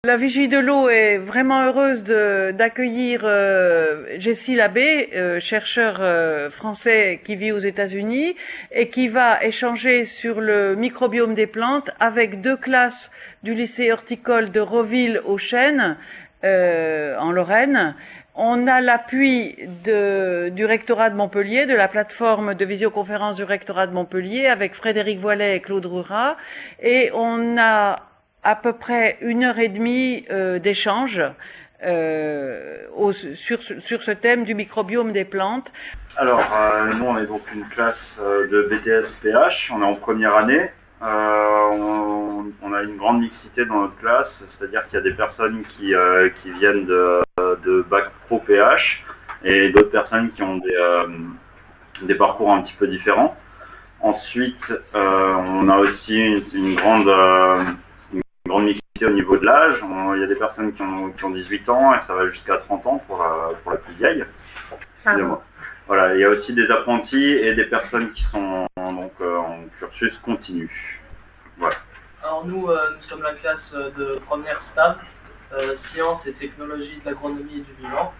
La Vigie de l'eau est vraiment heureuse d'accueillir Jessie Labbé, chercheur français qui vit aux États-Unis et qui va échanger sur le microbiome des plantes avec 2 classes du lycée horticole de Roville aux Chênes, en Lorraine. On a l'appui du rectorat de Montpellier, de la plateforme de visioconférence du rectorat de Montpellier avec Frédéric Voilet et Claude Rurat, et on a à peu près 1h30 d'échange sur ce thème du microbiome des plantes. Alors, nous, on est donc une classe de BTS-PH, on est en première année. On a une grande mixité dans notre classe, c'est-à-dire qu'il y a des personnes qui viennent de Bac Pro PH et d'autres personnes qui ont des parcours un petit peu différents. Ensuite, on a aussi une grande mixité au niveau de l'âge. Il y a des personnes qui ont 18 ans et ça va jusqu'à 30 ans pour la plus vieille. Excusez-moi. Voilà, il y a aussi des apprentis et des personnes qui sont donc en cursus continu. Voilà. Alors nous sommes la classe de première STAB, sciences et technologies de l'agronomie et du vivant.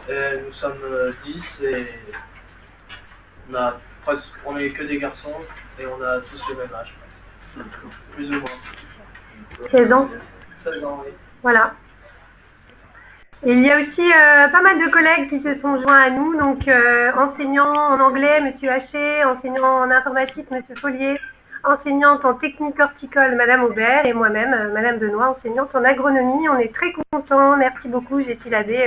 Nous sommes 10 et on est que des garçons et on a tous le même âge. Plus ou moins. 16 ans. 16 ans, oui. Voilà. Et il y a aussi pas mal de collègues qui se sont joints à nous, donc enseignants en anglais, Monsieur Haché, enseignant en informatique, Monsieur Follier, enseignante en technique horticole, Madame Aubert, et moi-même, Madame Denoy, enseignante en agronomie. On est très contents, merci beaucoup, Jessie Labbé,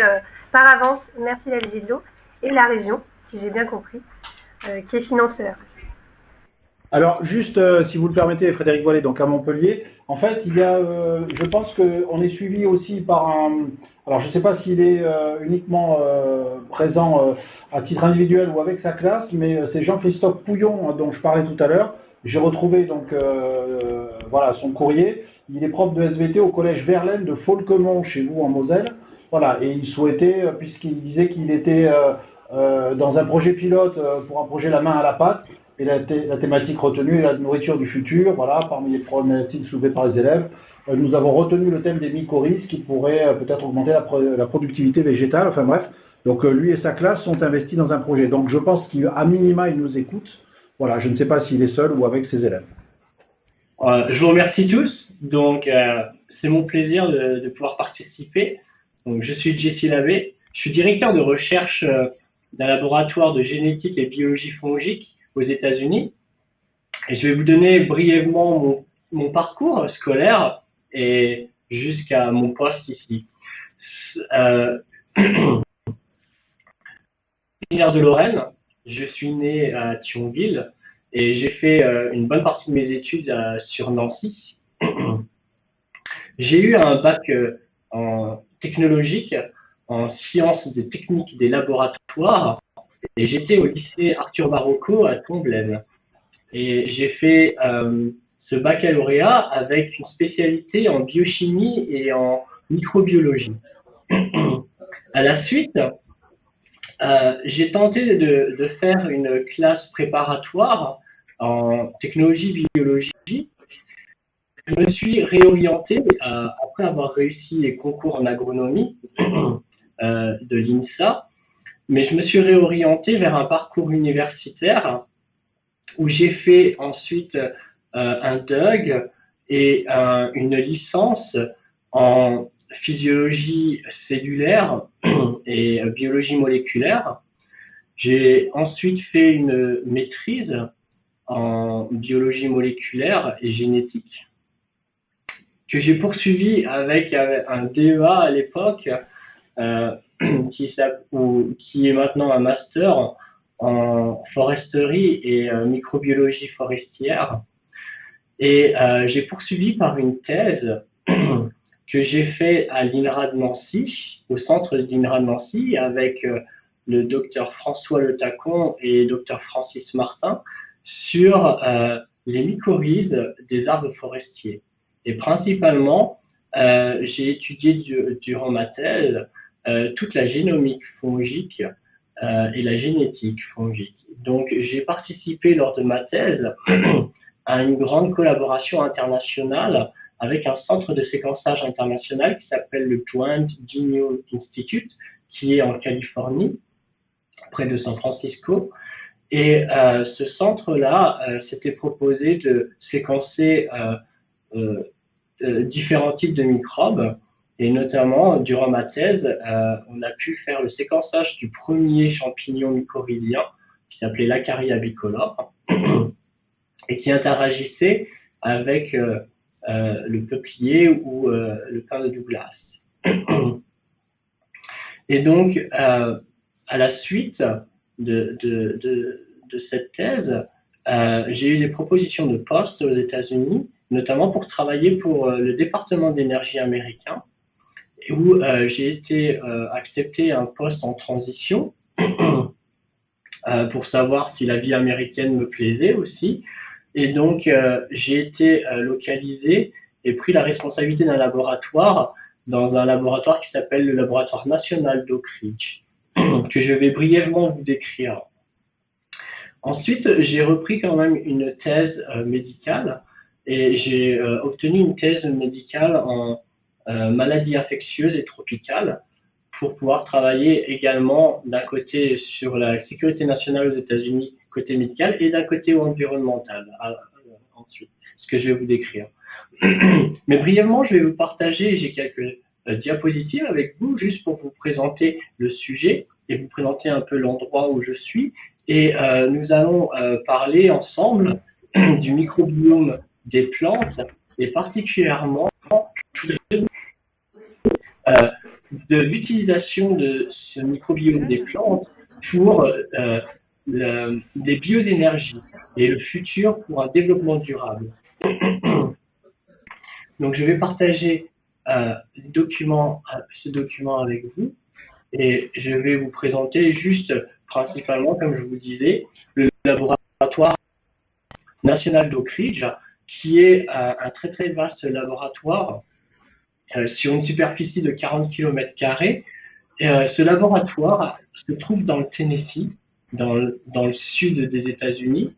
par avance, merci la Vigie de l'eau, et la région, si j'ai bien compris, qui est financeur. Alors, juste, si vous le permettez, Frédéric Voilet, donc à Montpellier, en fait, il y a, je pense qu'on est suivi aussi par alors je ne sais pas s'il est uniquement présent à titre individuel ou avec sa classe, mais c'est Jean-Christophe Pouillon dont je parlais tout à l'heure. J'ai retrouvé donc, voilà, son courrier. Il est prof de SVT au collège Verlaine de Faulquemont, chez vous en Moselle. Voilà, et il souhaitait, puisqu'il disait qu'il était dans un projet pilote pour un projet La main à la pâte, et la thématique retenue est la nourriture du futur, voilà, parmi les problématiques soulevées par les élèves. Nous avons retenu le thème des mycorhizes qui pourraient peut-être augmenter la productivité végétale, enfin bref. Donc lui et sa classe sont investis dans un projet. Donc je pense qu'à minima, il nous écoute. Voilà, je ne sais pas s'il est seul ou avec ses élèves. Je vous remercie tous. Donc c'est mon plaisir de pouvoir participer. Donc je suis Jessie Labbé. Je suis directeur de recherche d'un laboratoire de génétique et biologie fongique aux États-Unis. Et je vais vous donner brièvement mon parcours scolaire et jusqu'à mon poste ici. Originaire de Lorraine, je suis né à Thionville et j'ai fait une bonne partie de mes études sur Nancy. J'ai eu un bac en technologique, en sciences des techniques des laboratoires, et j'étais au lycée Arthur Barocco à Tomblaine. Et j'ai fait ce baccalauréat avec une spécialité en biochimie et en microbiologie. À la suite, j'ai tenté de faire une classe préparatoire en technologie biologie. Je me suis réorienté, après avoir réussi les concours en agronomie de l'INSA, mais je me suis réorienté vers un parcours universitaire où j'ai fait ensuite un DUG et une licence en physiologie cellulaire et biologie moléculaire. J'ai ensuite fait une maîtrise en biologie moléculaire et génétique que j'ai poursuivi avec un DEA à l'époque qui est maintenant un master en foresterie et microbiologie forestière. Et j'ai poursuivi par une thèse que j'ai fait à l'INRA de Nancy, au centre d'INRA de Nancy, avec le docteur François Le Tacon et le docteur Francis Martin, sur les mycorhizes des arbres forestiers. Et principalement, j'ai étudié durant ma thèse toute la génomique fongique et la génétique fongique. Donc, j'ai participé lors de ma thèse à une grande collaboration internationale avec un centre de séquençage international qui s'appelle le Joint Genome Institute, qui est en Californie, près de San Francisco. Et ce centre-là s'était proposé de séquencer différents types de microbes. Et notamment, durant ma thèse, on a pu faire le séquençage du premier champignon mycorhizien qui s'appelait l'Acaria bicolore et qui interagissait avec le peuplier ou le pin de Douglas. Et donc, à la suite de cette thèse, j'ai eu des propositions de poste aux États-Unis, notamment pour travailler pour le département d'énergie américain, où j'ai été accepté un poste en transition pour savoir si la vie américaine me plaisait aussi. Et donc, j'ai été localisé et pris la responsabilité d'un laboratoire, dans un laboratoire qui s'appelle le laboratoire national d'Oak Ridge, que je vais brièvement vous décrire. Ensuite, j'ai repris quand même une thèse médicale et j'ai obtenu une thèse médicale en maladies infectieuses et tropicales pour pouvoir travailler également d'un côté sur la sécurité nationale aux États-Unis, côté médical, et d'un côté environnemental, ensuite, ce que je vais vous décrire. Mais brièvement, je vais vous partager, j'ai quelques diapositives avec vous, juste pour vous présenter le sujet et vous présenter un peu l'endroit où je suis. Et nous allons parler ensemble du microbiome des plantes et particulièrement de l'utilisation de ce microbiome des plantes pour les bioénergies et le futur pour un développement durable. Donc, je vais partager ce document avec vous et je vais vous présenter juste principalement, comme je vous disais, le laboratoire national d'Oak Ridge, qui est un très très vaste laboratoire sur une superficie de 40 km². Ce laboratoire se trouve dans le Tennessee, dans le sud des États-Unis,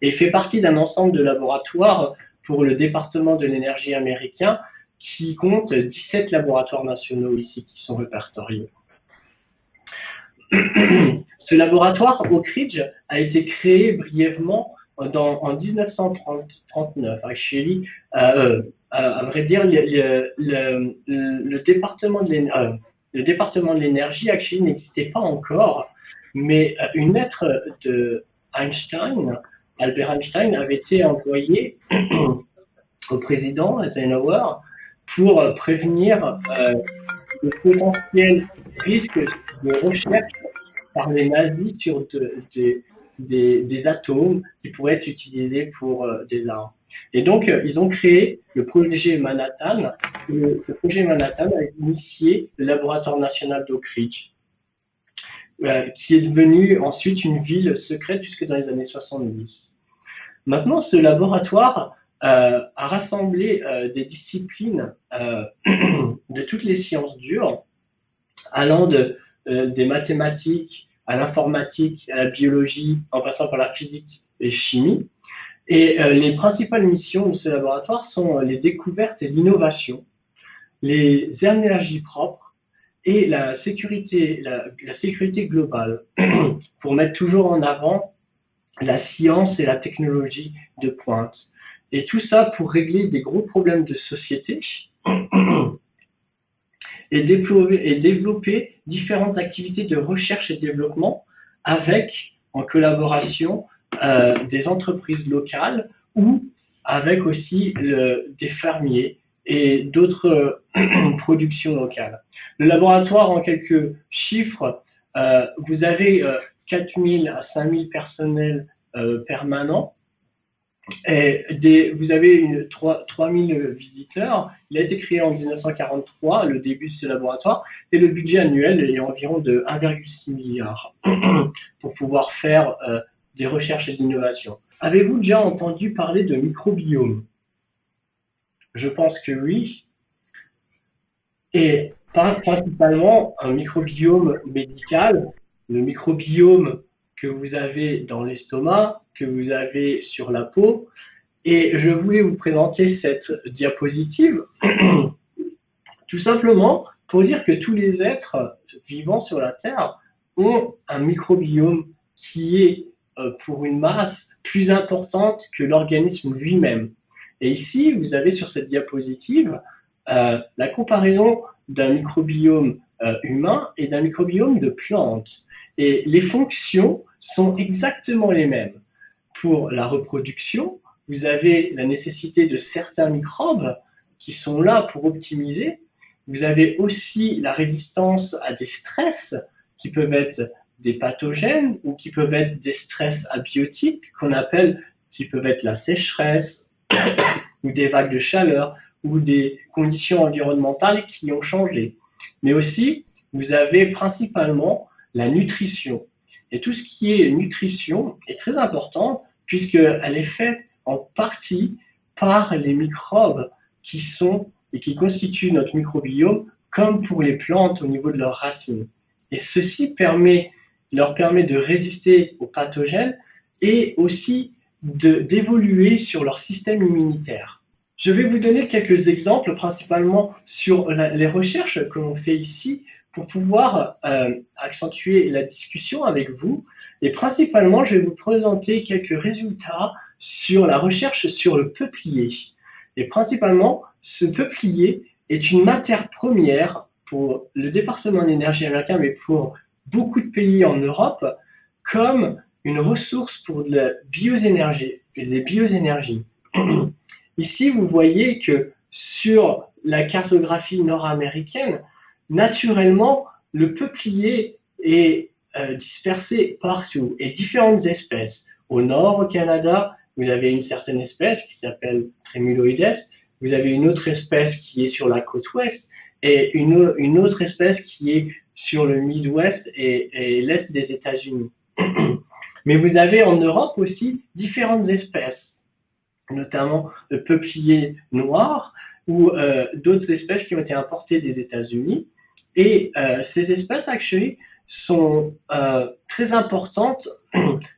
et fait partie d'un ensemble de laboratoires pour le département de l'énergie américain qui compte 17 laboratoires nationaux ici qui sont répertoriés. Ce laboratoire Oak Ridge a été créé brièvement en 1939. Actually, à vrai dire, le département de l'énergie actually n'existait pas encore, mais une lettre de Einstein, Albert Einstein, avait été envoyée au président Eisenhower pour prévenir le potentiel risque de recherche par les nazis sur des atomes qui pourraient être utilisés pour des armes. Et donc, ils ont créé le projet Manhattan. Le projet Manhattan a initié le laboratoire national d'Oak Ridge, qui est devenu ensuite une ville secrète jusque dans les années 70. Maintenant, ce laboratoire a rassemblé des disciplines de toutes les sciences dures, allant des mathématiques à l'informatique, à la biologie, en passant par la physique et chimie. Et les principales missions de ce laboratoire sont les découvertes et l'innovation, les énergies propres et la sécurité globale, pour mettre toujours en avant la science et la technologie de pointe. Et tout ça pour régler des gros problèmes de société et développer différentes activités de recherche et développement en collaboration des entreprises locales ou avec aussi des fermiers et d'autres productions locales. Le laboratoire, en quelques chiffres, vous avez 4000 à 5000 personnels permanents. Et vous avez 3000 visiteurs. Il a été créé en 1943, le début de ce laboratoire, et le budget annuel est environ de 1,6 milliard pour pouvoir faire des recherches et d'innovation. Avez-vous déjà entendu parler de microbiome? Je pense que oui. Et principalement un microbiome médical, le microbiome que vous avez dans l'estomac, que vous avez sur la peau, Et je voulais vous présenter cette diapositive tout simplement pour dire que tous les êtres vivants sur la Terre ont un microbiome qui est pour une masse plus importante que l'organisme lui-même. Et ici, vous avez sur cette diapositive la comparaison d'un microbiome humain et d'un microbiome de plantes. Et les fonctions sont exactement les mêmes. Pour la reproduction, vous avez la nécessité de certains microbes qui sont là pour optimiser. Vous avez aussi la résistance à des stress qui peuvent être des pathogènes ou qui peuvent être des stress abiotiques qui peuvent être la sécheresse ou des vagues de chaleur ou des conditions environnementales qui ont changé. Mais aussi, vous avez principalement la nutrition. Et tout ce qui est nutrition est très important puisqu'elle est faite en partie par les microbes qui sont et qui constituent notre microbiome, comme pour les plantes au niveau de leurs racines. Et ceci leur permet de résister aux pathogènes et aussi d'évoluer sur leur système immunitaire. Je vais vous donner quelques exemples, principalement sur les recherches que l'on fait ici, pour pouvoir accentuer la discussion avec vous. Et principalement, je vais vous présenter quelques résultats sur la recherche sur le peuplier. Et principalement, ce peuplier est une matière première pour le département d'énergie américain, mais pour beaucoup de pays en Europe, comme une ressource pour de la bioénergie, des bioénergies. Ici, vous voyez que sur la cartographie nord-américaine, naturellement, le peuplier est dispersé partout et différentes espèces. Au nord, au Canada, vous avez une certaine espèce qui s'appelle Tremuloides, vous avez une autre espèce qui est sur la côte ouest et une autre espèce qui est sur le Midwest et l'est des États-Unis. Mais vous avez en Europe aussi différentes espèces, notamment le peuplier noir ou d'autres espèces qui ont été importées des États-Unis. Et ces espèces, actually, sont très importantes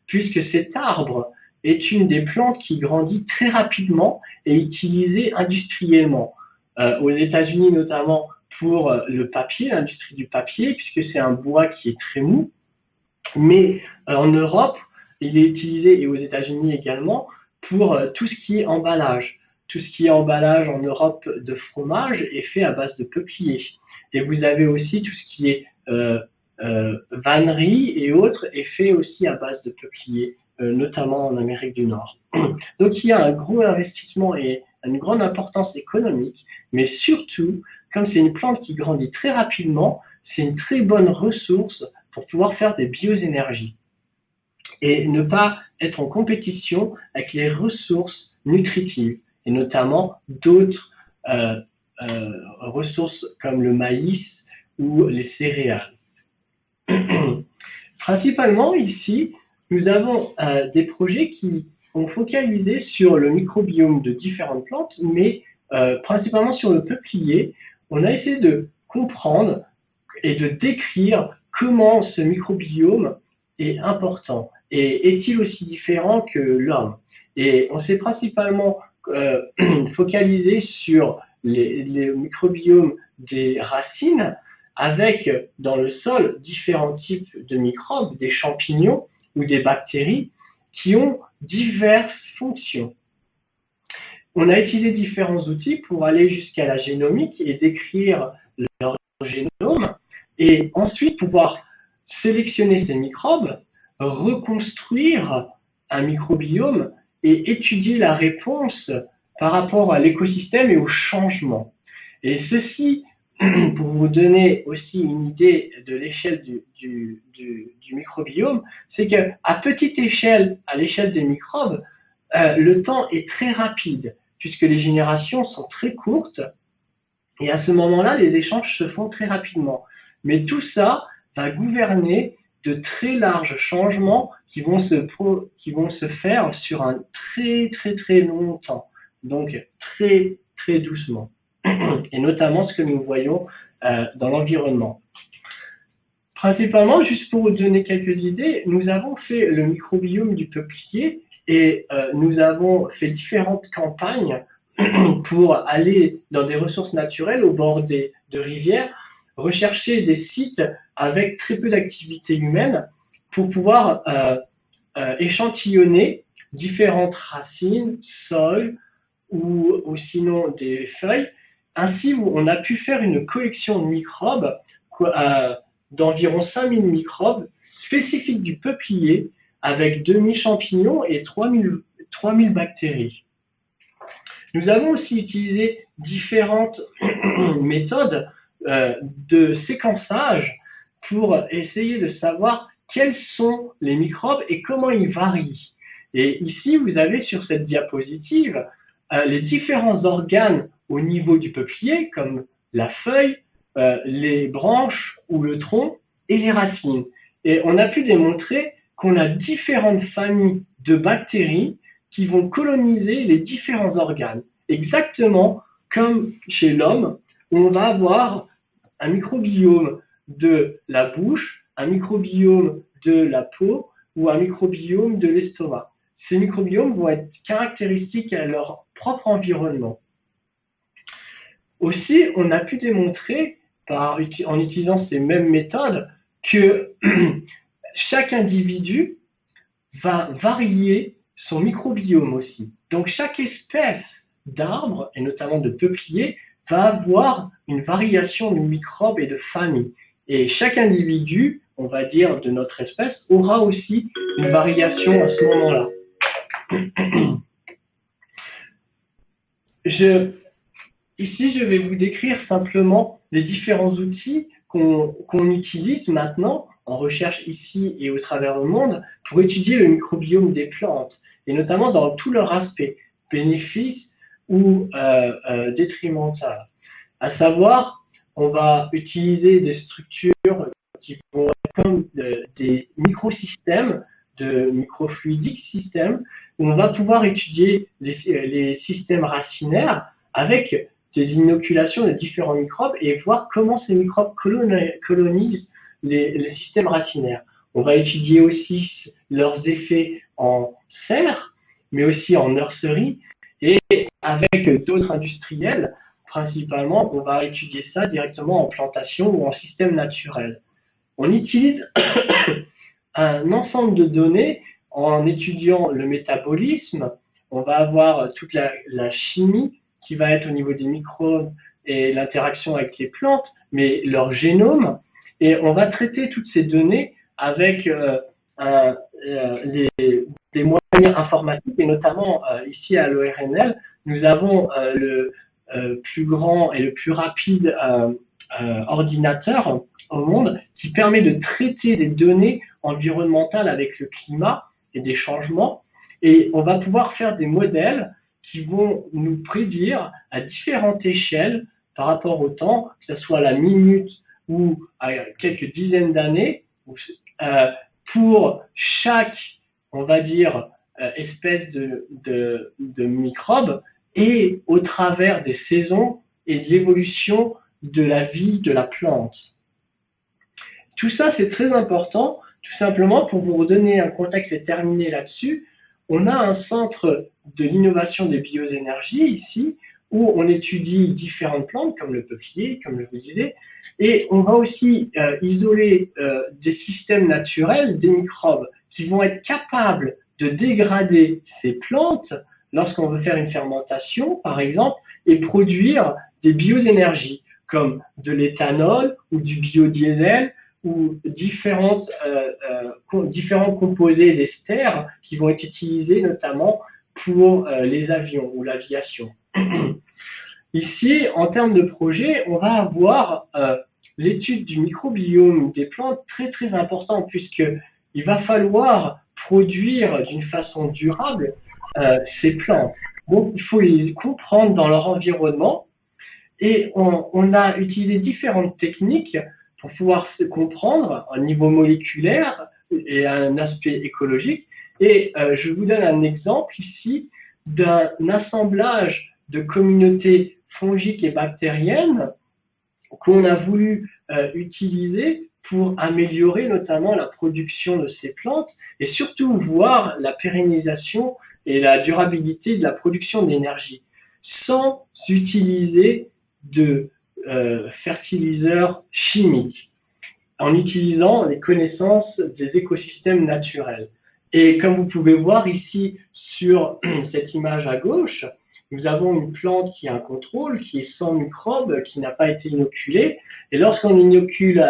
puisque cet arbre est une des plantes qui grandit très rapidement et utilisée industriellement. Aux États-Unis notamment pour le papier, l'industrie du papier, puisque c'est un bois qui est très mou. Mais en Europe, il est utilisé, et aux États-Unis également, pour tout ce qui est emballage. Tout ce qui est emballage en Europe de fromage est fait à base de peuplier. Et vous avez aussi tout ce qui est vannerie et autres est fait aussi à base de peuplier, notamment en Amérique du Nord. Donc il y a un gros investissement et une grande importance économique, mais surtout, comme c'est une plante qui grandit très rapidement, c'est une très bonne ressource pour pouvoir faire des bioénergies et ne pas être en compétition avec les ressources nutritives, et notamment d'autres ressources comme le maïs ou les céréales. Principalement ici, nous avons des projets qui ont focalisé sur le microbiome de différentes plantes, mais principalement sur le peuplier. On a essayé de comprendre et de décrire comment ce microbiome est important et est-il aussi différent que l'homme. Et on s'est principalement focalisé sur les microbiomes des racines, avec dans le sol différents types de microbes, des champignons ou des bactéries qui ont diverses fonctions. On a utilisé différents outils pour aller jusqu'à la génomique et décrire leur génome et ensuite pouvoir sélectionner ces microbes, reconstruire un microbiome et étudier la réponse par rapport à l'écosystème et au changement. Et ceci, pour vous donner aussi une idée de l'échelle du microbiome, c'est qu'à petite échelle, à l'échelle des microbes, le temps est très rapide, puisque les générations sont très courtes, et à ce moment-là, les échanges se font très rapidement. Mais tout ça va gouverner de très larges changements qui vont se faire sur un très très très long temps, donc très très doucement, et notamment ce que nous voyons dans l'environnement. Principalement, juste pour vous donner quelques idées, nous avons fait le microbiome du peuplier Et nous avons fait différentes campagnes pour aller dans des ressources naturelles au bord de rivières, rechercher des sites avec très peu d'activité humaine pour pouvoir échantillonner différentes racines, sols ou sinon des feuilles. Ainsi, on a pu faire une collection de microbes d'environ 5000 microbes spécifiques du peuplier avec 2000 champignons et 3000 bactéries. Nous avons aussi utilisé différentes méthodes de séquençage pour essayer de savoir quels sont les microbes et comment ils varient. Et ici, vous avez sur cette diapositive les différents organes au niveau du peuplier, comme la feuille, les branches ou le tronc et les racines. Et on a pu démontrer qu'on a différentes familles de bactéries qui vont coloniser les différents organes. Exactement comme chez l'homme, on va avoir un microbiome de la bouche, un microbiome de la peau ou un microbiome de l'estomac. Ces microbiomes vont être caractéristiques à leur propre environnement. Aussi, on a pu démontrer, en utilisant ces mêmes méthodes, que chaque individu va varier son microbiome aussi. Donc, chaque espèce d'arbre, et notamment de peuplier, va avoir une variation de microbes et de familles. Et chaque individu, on va dire, de notre espèce, aura aussi une variation à ce moment-là. Ici, je vais vous décrire simplement les différents outils qu'on utilise maintenant en recherche ici et au travers le monde pour étudier le microbiome des plantes, et notamment dans tous leurs aspects, bénéfices ou détrimental. À savoir, on va utiliser des structures qui vont être comme des microsystèmes, de microfluidiques systèmes, où on va pouvoir étudier les systèmes racinaires avec des inoculations de différents microbes et voir comment ces microbes colonisent les systèmes racinaires. On va étudier aussi leurs effets en serre, mais aussi en nurserie, et avec d'autres industriels, principalement, on va étudier ça directement en plantation ou en système naturel. On utilise un ensemble de données en étudiant le métabolisme. On va avoir toute la chimie qui va être au niveau des microbes et l'interaction avec les plantes, mais leur génome. Et on va traiter toutes ces données avec des moyens informatiques, et notamment ici à l'ORNL, nous avons le plus grand et le plus rapide ordinateur au monde qui permet de traiter des données environnementales avec le climat et des changements. Et on va pouvoir faire des modèles qui vont nous prédire à différentes échelles par rapport au temps, que ce soit à la minute ou à quelques dizaines d'années, pour chaque, on va dire, espèce de microbe, et au travers des saisons et de l'évolution de la vie de la plante. Tout ça, c'est très important, tout simplement pour vous redonner un contexte et terminer là-dessus. On a un centre de l'innovation des bioénergies ici, où on étudie différentes plantes, comme le peuplier, comme je vous disais, et on va aussi isoler des systèmes naturels, des microbes, qui vont être capables de dégrader ces plantes lorsqu'on veut faire une fermentation, par exemple, et produire des bioénergies, comme de l'éthanol ou du biodiesel, ou différents composés d'ester qui vont être utilisés notamment pour les avions ou l'aviation. Ici, en termes de projet, on va avoir l'étude du microbiome des plantes très très important, puisqu'il va falloir produire d'une façon durable ces plantes. Donc, il faut les comprendre dans leur environnement, et on a utilisé différentes techniques pour pouvoir se comprendre à un niveau moléculaire et à un aspect écologique. Et je vous donne un exemple ici d'un assemblage de communautés fongiques et bactériennes qu'on a voulu utiliser pour améliorer notamment la production de ces plantes et surtout voir la pérennisation et la durabilité de la production d'énergie sans utiliser de fertiliseurs chimiques, en utilisant les connaissances des écosystèmes naturels. Et comme vous pouvez voir ici sur cette image à gauche, nous avons une plante qui a un contrôle, qui est sans microbes, qui n'a pas été inoculée. Et lorsqu'on inocule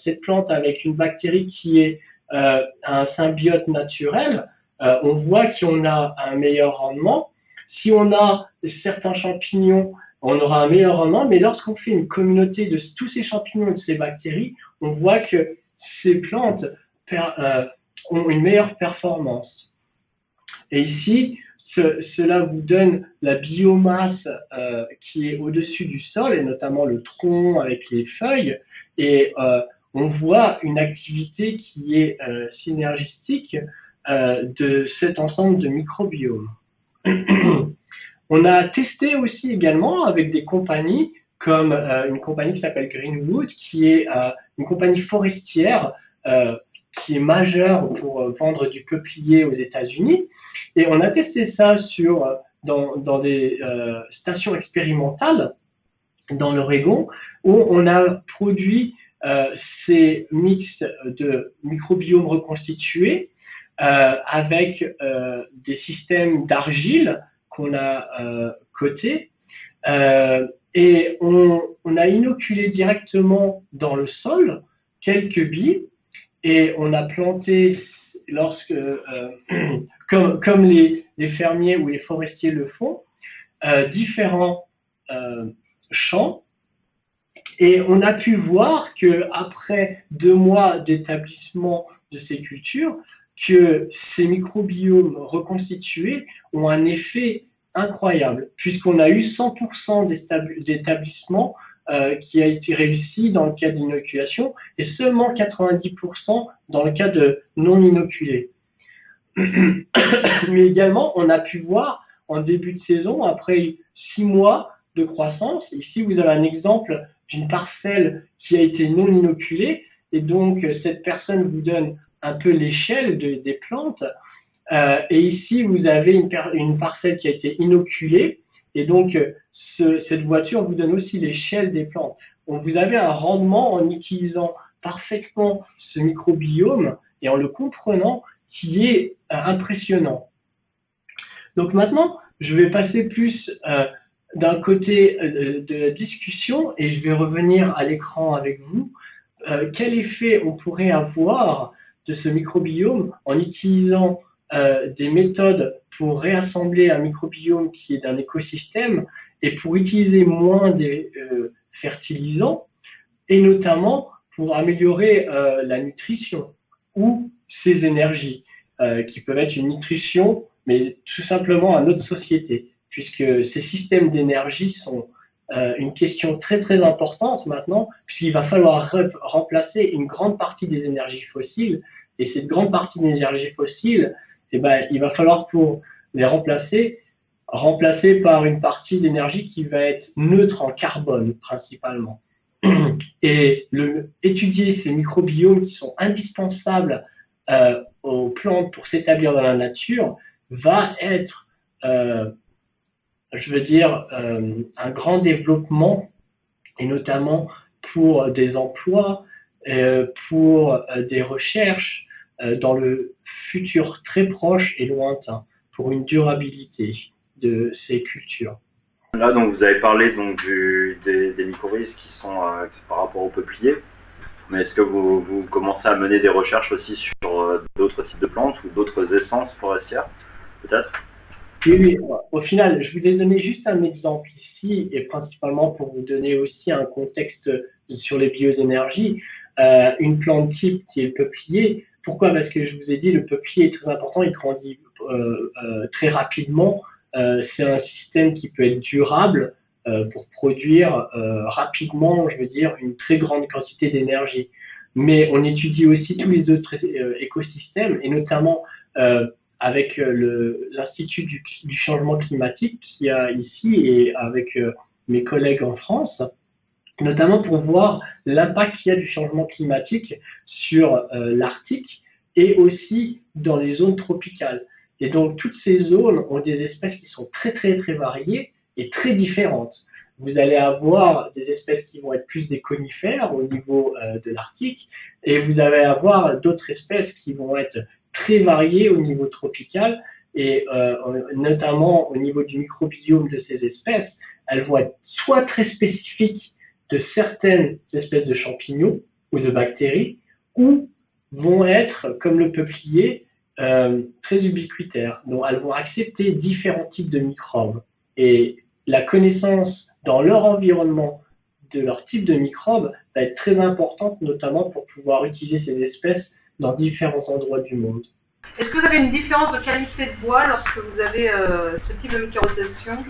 cette plante avec une bactérie qui est un symbiote naturel, on voit qu'on a un meilleur rendement. Si on a certains champignons, on aura un meilleur rendement, mais lorsqu'on fait une communauté de tous ces champignons et de ces bactéries, on voit que ces plantes ont une meilleure performance. Et ici, cela vous donne la biomasse qui est au-dessus du sol, et notamment le tronc avec les feuilles, et on voit une activité qui est synergistique de cet ensemble de microbiomes. On a testé aussi également avec des compagnies comme une compagnie qui s'appelle Greenwood, qui est une compagnie forestière qui est majeure pour vendre du peuplier aux États-Unis. Et on a testé ça dans des stations expérimentales dans l'Oregon, où on a produit ces mix de microbiomes reconstitués avec des systèmes d'argile qu'on a cotés. Et on a inoculé directement dans le sol quelques billes et on a planté, comme les fermiers ou les forestiers le font, différents champs. Et on a pu voir qu'après 2 mois d'établissement de ces cultures, que ces microbiomes reconstitués ont un effet incroyable, puisqu'on a eu 100% d'établissement qui a été réussi dans le cas d'inoculation et seulement 90% dans le cas de non inoculé. Mais également, on a pu voir en début de saison, après 6 mois de croissance, ici vous avez un exemple d'une parcelle qui a été non inoculée, et donc cette personne vous donne un peu l'échelle des plantes. Et ici, vous avez une parcelle qui a été inoculée, et donc cette voiture vous donne aussi l'échelle des plantes. Donc vous avez un rendement en utilisant parfaitement ce microbiome et en le comprenant qui est impressionnant. Donc maintenant, je vais passer plus d'un côté de la discussion et je vais revenir à l'écran avec vous. Quel effet on pourrait avoir de ce microbiome en utilisant des méthodes pour réassembler un microbiome qui est d'un écosystème et pour utiliser moins des fertilisants et notamment pour améliorer la nutrition ou ces énergies qui peuvent être une nutrition mais tout simplement à notre société puisque ces systèmes d'énergie sont une question très très importante maintenant puisqu'il va falloir remplacer une grande partie des énergies fossiles et cette grande partie des énergies fossiles il va falloir pour les remplacer par une partie d'énergie qui va être neutre en carbone principalement. Et étudier ces microbiomes qui sont indispensables aux plantes pour s'établir dans la nature va être, un grand développement et notamment pour des emplois, pour des recherches dans le futur très proche et lointain pour une durabilité de ces cultures. Là, donc, vous avez parlé donc, des mycorhizes qui sont par rapport au peuplier, mais est-ce que vous commencez à mener des recherches aussi sur d'autres types de plantes ou d'autres essences forestières, peut-être? Oui, au final, je vous ai donné juste un exemple ici, et principalement pour vous donner aussi un contexte sur les bioénergies, une plante type qui est le peuplier. Pourquoi? Parce que je vous ai dit, le peuplier est très important, il grandit très rapidement. C'est un système qui peut être durable pour produire rapidement, une très grande quantité d'énergie. Mais on étudie aussi tous les autres écosystèmes, et notamment avec l'Institut du changement climatique qu'il y a ici, et avec mes collègues en France, notamment pour voir l'impact qu'il y a du changement climatique sur l'Arctique et aussi dans les zones tropicales. Et donc, toutes ces zones ont des espèces qui sont très, très, très variées et très différentes. Vous allez avoir des espèces qui vont être plus des conifères au niveau de l'Arctique, et vous allez avoir d'autres espèces qui vont être très variées au niveau tropical, et notamment au niveau du microbiome de ces espèces, elles vont être soit très spécifiques de certaines espèces de champignons ou de bactéries, ou vont être, comme le peuplier, très ubiquitaires. Donc, elles vont accepter différents types de microbes. Et la connaissance dans leur environnement de leur type de microbes va être très importante, notamment pour pouvoir utiliser ces espèces dans différents endroits du monde. Est-ce que vous avez une différence de qualité de bois lorsque vous avez ce type de micro-rotation?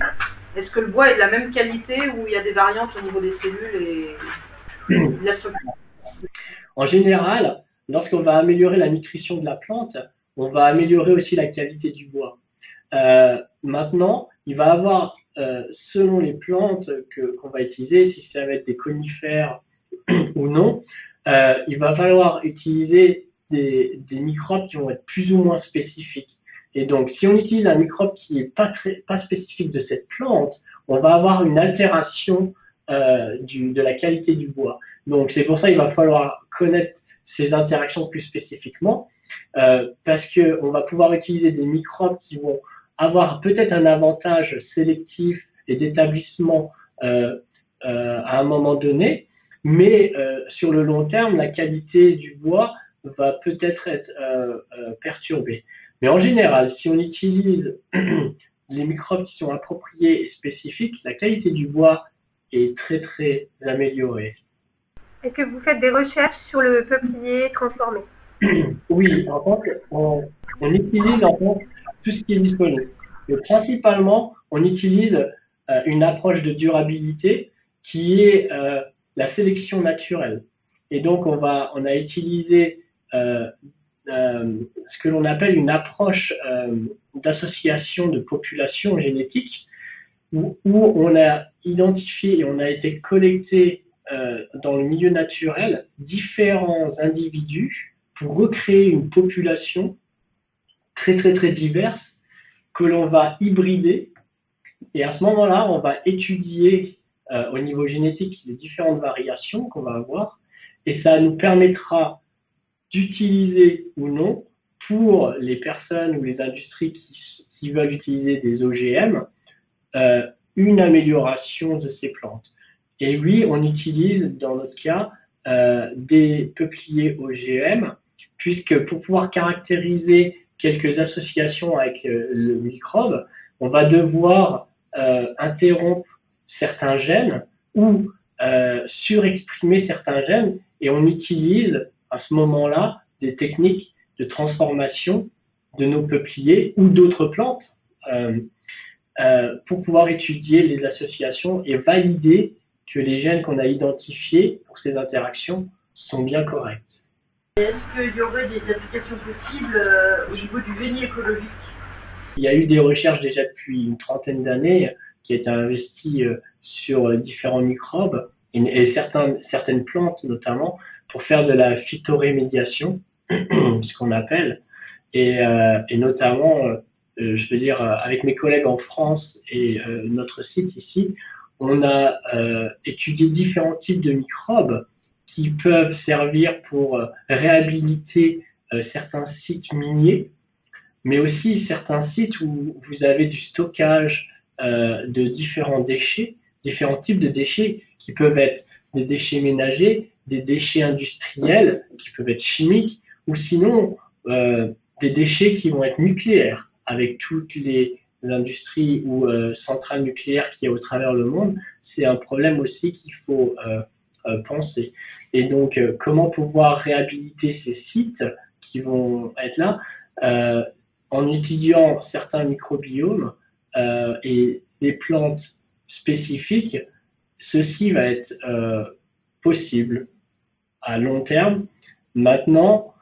Est-ce que le bois est de la même qualité ou il y a des variantes au niveau des cellules et de la structure? En général, lorsqu'on va améliorer la nutrition de la plante, on va améliorer aussi la qualité du bois. Maintenant, il va y avoir, selon les plantes qu'on va utiliser, si ça va être des conifères ou non, il va falloir utiliser des microbes qui vont être plus ou moins spécifiques. Et donc, si on utilise un microbe qui n'est pas spécifique de cette plante, on va avoir une altération de la qualité du bois. Donc, c'est pour ça qu'il va falloir connaître ces interactions plus spécifiquement, parce qu'on va pouvoir utiliser des microbes qui vont avoir peut-être un avantage sélectif et d'établissement à un moment donné, mais sur le long terme, la qualité du bois va peut-être être perturbée. Mais en général, si on utilise les microbes qui sont appropriés et spécifiques, la qualité du bois est très très améliorée. Est-ce que vous faites des recherches sur le peuplier transformé? Oui, en fait, on utilise en fait tout ce qui est disponible. Mais principalement, on utilise une approche de durabilité qui est la sélection naturelle. Et donc, on a utilisé ce que l'on appelle une approche d'association de populations génétiques où on a identifié et on a été collecté dans le milieu naturel différents individus pour recréer une population très très très diverse que l'on va hybrider, et à ce moment-là on va étudier au niveau génétique les différentes variations qu'on va avoir, et ça nous permettra d'utiliser ou non pour les personnes ou les industries qui veulent utiliser des OGM une amélioration de ces plantes. Et oui, on utilise dans notre cas des peupliers OGM, puisque pour pouvoir caractériser quelques associations avec le microbe, on va devoir interrompre certains gènes ou surexprimer certains gènes, et on utilise à ce moment-là des techniques de transformation de nos peupliers ou d'autres plantes pour pouvoir étudier les associations et valider que les gènes qu'on a identifiés pour ces interactions sont bien corrects. Est-ce qu'il y aurait des applications possibles au niveau du génie écologique? Il y a eu des recherches déjà depuis une trentaine d'années qui ont été investies sur différents microbes et certaines plantes notamment pour faire de la phytorémédiation, ce qu'on appelle, et notamment, je veux dire, avec mes collègues en France et notre site ici, on a étudié différents types de microbes qui peuvent servir pour réhabiliter certains sites miniers, mais aussi certains sites où vous avez du stockage de différents déchets, différents types de déchets qui peuvent être des déchets ménagers, des déchets industriels qui peuvent être chimiques, ou sinon des déchets qui vont être nucléaires, avec toutes les industries ou centrales nucléaires qu'il y a au travers le monde. C'est un problème aussi qu'il faut penser. Et donc, comment pouvoir réhabiliter ces sites qui vont être là en étudiant certains microbiomes et des plantes spécifiques, ceci va être possible à long terme. Maintenant,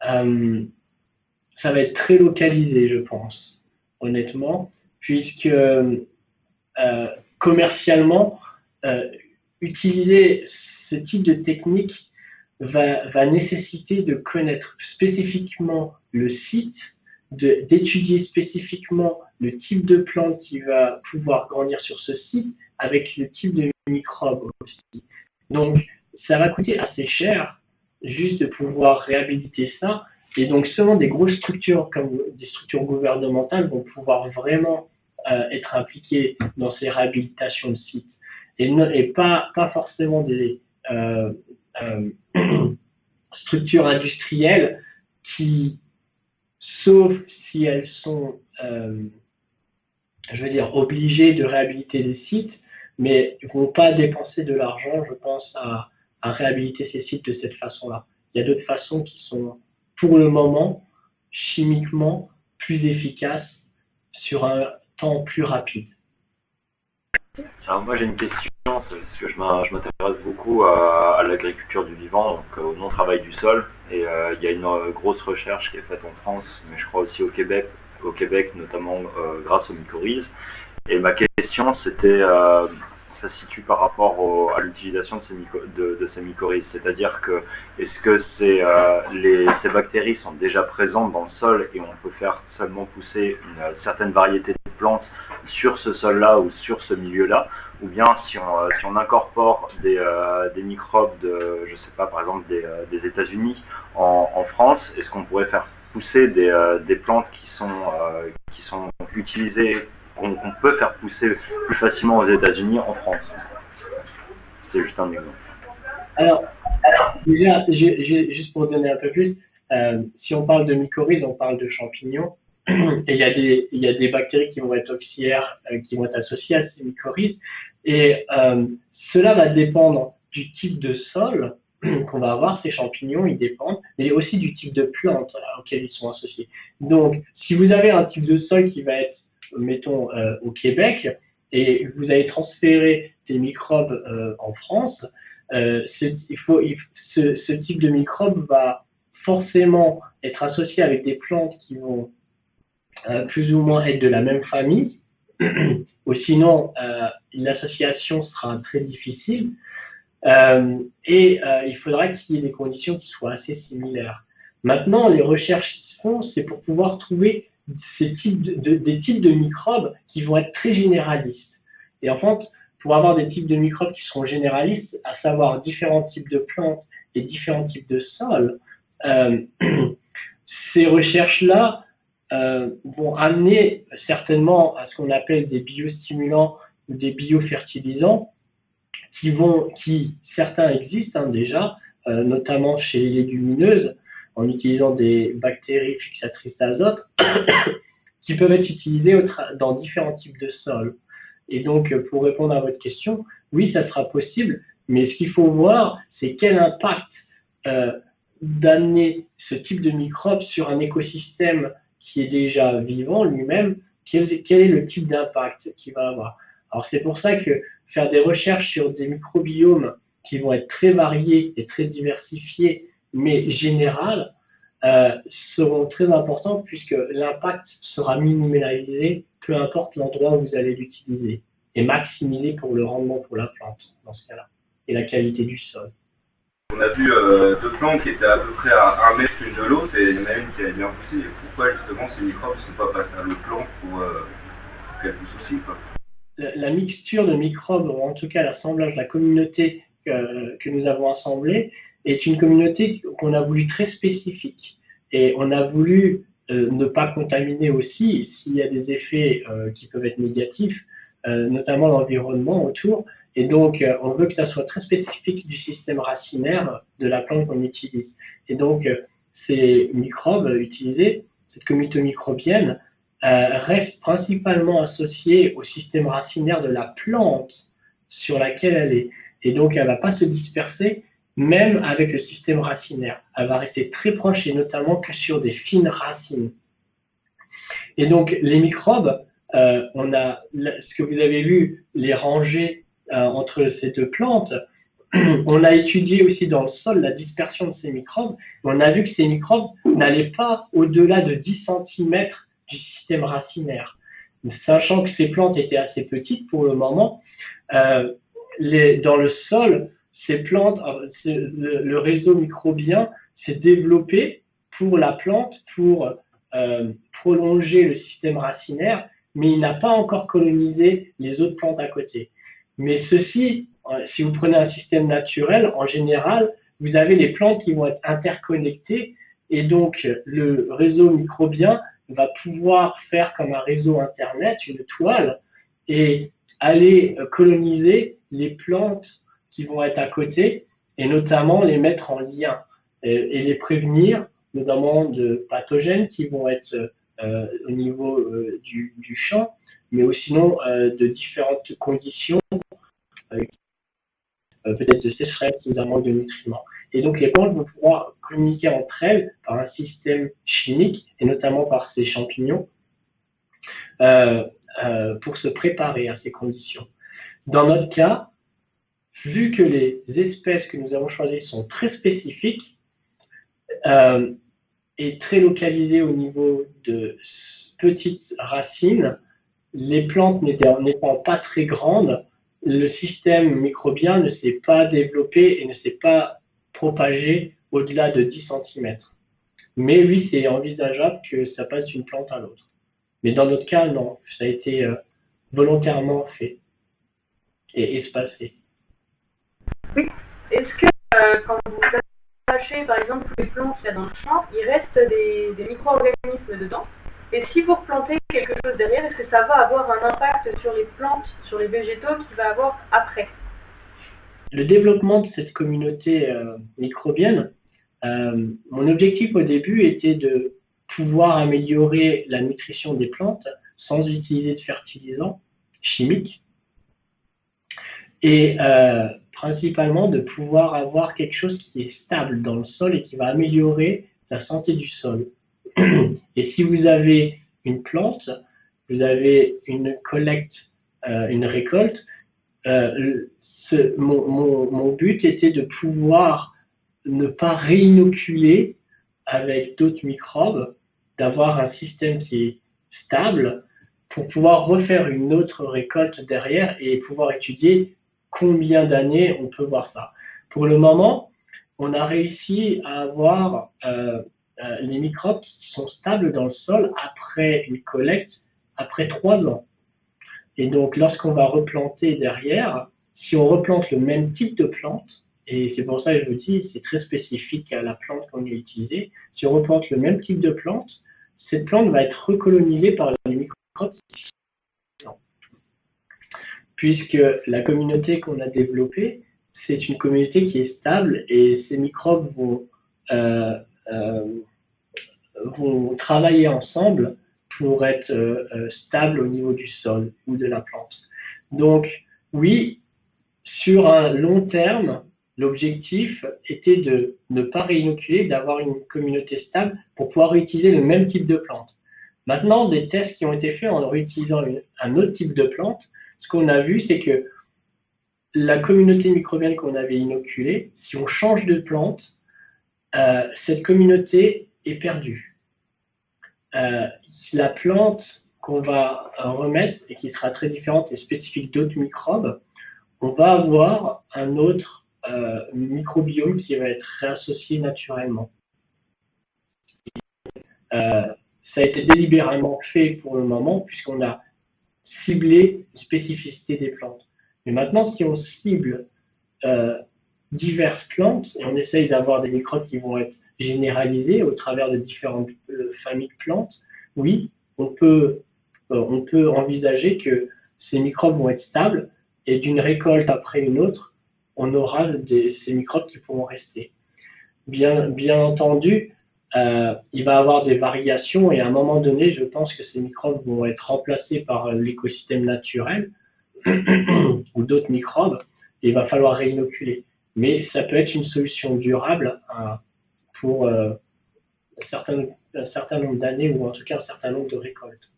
ça va être très localisé, je pense, honnêtement, puisque commercialement, utiliser ce type de technique va nécessiter de connaître spécifiquement le site, d'étudier spécifiquement le type de plante qui va pouvoir grandir sur ce site avec le type de microbe aussi. Donc, ça va coûter assez cher juste de pouvoir réhabiliter ça. Et donc, seulement des grosses structures comme des structures gouvernementales vont pouvoir vraiment être impliquées dans ces réhabilitations de sites. Et pas forcément des structures industrielles qui, sauf si elles sont, obligées de réhabiliter des sites, mais ne vont pas dépenser de l'argent, je pense, à réhabiliter ces sites de cette façon-là. Il y a d'autres façons qui sont, pour le moment, chimiquement, plus efficaces sur un temps plus rapide. Alors moi j'ai une question, parce que je m'intéresse beaucoup à l'agriculture du vivant, donc au non-travail du sol, et il y a une grosse recherche qui est faite en France, mais je crois aussi au Québec notamment grâce aux mycorhizes. Et ma question c'était, ça se situe par rapport à l'utilisation de ces mycorhizes, c'est-à-dire que est-ce que ces bactéries sont déjà présentes dans le sol et on peut faire seulement pousser une certaine variété de plantes sur ce sol-là ou sur ce milieu-là, ou bien si on incorpore des microbes je sais pas, par exemple des États-Unis en France, est-ce qu'on pourrait faire pousser des plantes qui sont utilisées, qu'on peut faire pousser plus facilement aux États-Unis en France? C'est juste un exemple. Alors déjà, juste pour donner un peu plus, si on parle de mycorhizes, on parle de champignons. Et il y a des bactéries qui vont être auxiliaires, qui vont être associées à ces mycorhizes. Et cela va dépendre du type de sol qu'on va avoir. Ces champignons, ils dépendent, mais aussi du type de plante auquel ils sont associés. Donc, si vous avez un type de sol qui va être, mettons, au Québec, et vous allez transférer des microbes en France, ce type de microbe va forcément être associé avec des plantes qui vont plus ou moins être de la même famille, ou sinon l'association sera très difficile, et il faudra qu'il y ait des conditions qui soient assez similaires. Maintenant, les recherches qui se font, c'est pour pouvoir trouver des types de microbes qui vont être très généralistes. Et en fait, pour avoir des types de microbes qui seront généralistes, à savoir différents types de plantes et différents types de sols, ces recherches-là vont amener certainement à ce qu'on appelle des biostimulants ou des biofertilisants qui certains existent déjà, notamment chez les légumineuses, en utilisant des bactéries fixatrices d'azote, qui peuvent être utilisées dans différents types de sols. Et donc, pour répondre à votre question, oui, ça sera possible, mais ce qu'il faut voir, c'est quel impact d'amener ce type de microbe sur un écosystème qui est déjà vivant lui-même, quel est le type d'impact qu'il va avoir. Alors c'est pour ça que faire des recherches sur des microbiomes qui vont être très variés et très diversifiés, mais générales, seront très importants puisque l'impact sera minimalisé, peu importe l'endroit où vous allez l'utiliser, et maximisé pour le rendement pour la plante, dans ce cas-là, et la qualité du sol. On a vu deux plantes qui étaient à peu près à 1 mètre l'une de l'autre, et il y en a une qui avait bien poussé. Et pourquoi justement ces microbes ne sont pas passés à l'autre plante pour qu'elle pousse aussi, quoi? La mixture de microbes, ou en tout cas l'assemblage de la communauté que nous avons assemblée, est une communauté qu'on a voulu très spécifique. Et on a voulu ne pas contaminer aussi s'il y a des effets qui peuvent être négatifs, notamment l'environnement autour. Et donc, on veut que ça soit très spécifique du système racinaire de la plante qu'on utilise. Et donc, ces microbes utilisés, cette communauté microbienne, reste principalement associée au système racinaire de la plante sur laquelle elle est. Et donc, elle ne va pas se disperser, même avec le système racinaire. Elle va rester très proche et notamment que sur des fines racines. Et donc, les microbes, on a ce que vous avez vu, les rangées entre ces deux plantes. On a étudié aussi dans le sol la dispersion de ces microbes. On a vu que ces microbes n'allaient pas au-delà de 10 cm du système racinaire. Sachant que ces plantes étaient assez petites pour le moment, dans le sol, ces plantes, le réseau microbien s'est développé pour la plante, pour prolonger le système racinaire, mais il n'a pas encore colonisé les autres plantes à côté. Mais ceci, si vous prenez un système naturel, en général, vous avez les plantes qui vont être interconnectées et donc le réseau microbien va pouvoir faire comme un réseau Internet, une toile, et aller coloniser les plantes qui vont être à côté et notamment les mettre en lien et les prévenir notamment de pathogènes qui vont être au niveau du champ, mais aussi sinon de différentes conditions, peut-être de sécheresse ou d'un manque de nutriments. Et donc les plantes vont pouvoir communiquer entre elles par un système chimique, et notamment par ces champignons, pour se préparer à ces conditions. Dans notre cas, vu que les espèces que nous avons choisies sont très spécifiques et très localisées au niveau de petites racines, les plantes n'étant pas très grandes, le système microbien ne s'est pas développé et ne s'est pas propagé au-delà de 10 cm. Mais oui, c'est envisageable que ça passe d'une plante à l'autre. Mais dans notre cas, non, ça a été volontairement fait et espacé. Oui. Est-ce que quand vous attachez par exemple tous les plantes qu'il y a dans le champ, il reste des micro-organismes dedans? Et si vous replantez quelque chose derrière, est-ce que ça va avoir un impact sur les plantes, sur les végétaux qu'il va avoir après? Le développement de cette communauté microbienne, mon objectif au début était de pouvoir améliorer la nutrition des plantes sans utiliser de fertilisants chimiques et principalement de pouvoir avoir quelque chose qui est stable dans le sol et qui va améliorer la santé du sol. Et si vous avez une plante, vous avez une collecte, une récolte, mon but était de pouvoir ne pas réinoculer avec d'autres microbes, d'avoir un système qui est stable pour pouvoir refaire une autre récolte derrière et pouvoir étudier combien d'années on peut voir ça. Pour le moment, on a réussi à avoir les microbes qui sont stables dans le sol après une collecte, après 3 ans. Et donc, lorsqu'on va replanter derrière, si on replante le même type de plante, et c'est pour ça que je vous dis, c'est très spécifique à la plante qu'on a utilisée, si on replante le même type de plante, cette plante va être recolonisée par les microbes qui sont puisque la communauté qu'on a développée, c'est une communauté qui est stable et ces microbes vont travailler ensemble pour être stables au niveau du sol ou de la plante. Donc, oui, sur un long terme, l'objectif était de ne pas réinoculer, d'avoir une communauté stable pour pouvoir réutiliser le même type de plante. Maintenant, des tests qui ont été faits en réutilisant un autre type de plante, ce qu'on a vu, c'est que la communauté microbienne qu'on avait inoculée, si on change de plante, cette communauté est perdue. La plante qu'on va remettre et qui sera très différente et spécifique d'autres microbes, on va avoir un autre microbiome qui va être réassocié naturellement. Ça a été délibérément fait pour le moment puisqu'on a ciblé la spécificité des plantes. Mais maintenant, si on cible diverses plantes et on essaye d'avoir des microbes qui vont être généralisés au travers de différentes familles de plantes, oui, on peut envisager que ces microbes vont être stables et d'une récolte après une autre, on aura ces microbes qui pourront rester. Bien entendu, il va y avoir des variations et à un moment donné, je pense que ces microbes vont être remplacés par l'écosystème naturel ou d'autres microbes et il va falloir réinoculer. Mais ça peut être une solution durable pour un certain nombre d'années ou en tout cas un certain nombre de récoltes.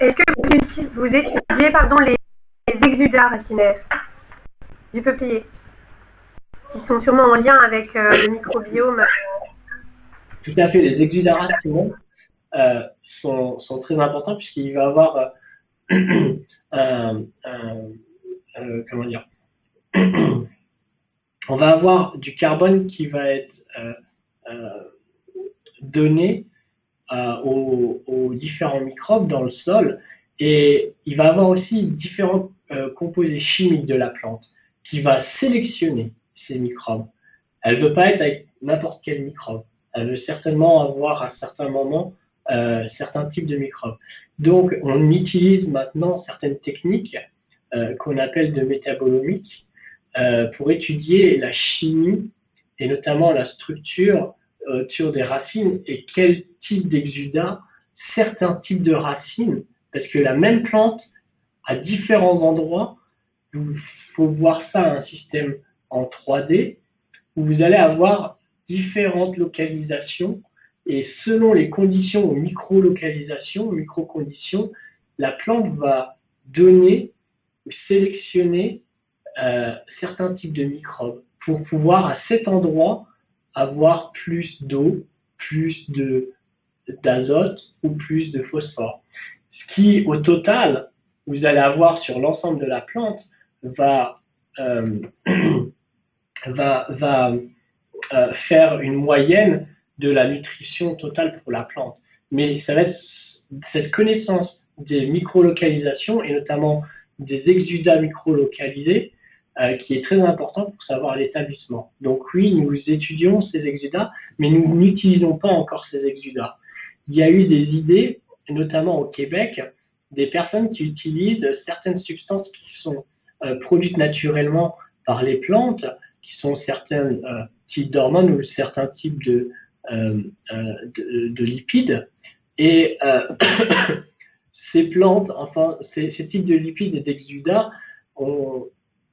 Est-ce que vous étudiez les exudats racinaires du peuplier qui sont sûrement en lien avec le microbiome? Tout à fait, les exudats racinaires sont très importants puisqu'il va y avoir comment dire, on va avoir du carbone qui va être donné aux différents microbes dans le sol, et il va avoir aussi différents composés chimiques de la plante qui va sélectionner ces microbes. Elle ne veut pas être avec n'importe quel microbe. Elle veut certainement avoir à certains moments certains types de microbes. Donc, on utilise maintenant certaines techniques qu'on appelle de métabolomique pour étudier la chimie et notamment la structure autour des racines et quel type d'exudat certains types de racines, parce que la même plante, à différents endroits, il faut voir ça un système en 3D, où vous allez avoir différentes localisations, et selon les conditions ou micro-localisations, micro-conditions, la plante va donner ou sélectionner certains types de microbes pour pouvoir à cet endroit avoir plus d'eau, plus d'azote ou plus de phosphore. Ce qui, au total, vous allez avoir sur l'ensemble de la plante va faire une moyenne de la nutrition totale pour la plante. Mais ça va être cette connaissance des micro-localisations et notamment des exudats micro-localisés qui est très important pour savoir l'établissement. Donc oui, nous étudions ces exudats, mais nous n'utilisons pas encore ces exudats. Il y a eu des idées, notamment au Québec, des personnes qui utilisent certaines substances qui sont produites naturellement par les plantes, qui sont certains types d'hormones ou certains types de lipides. Et ces plantes, enfin ces types de lipides et d'exudats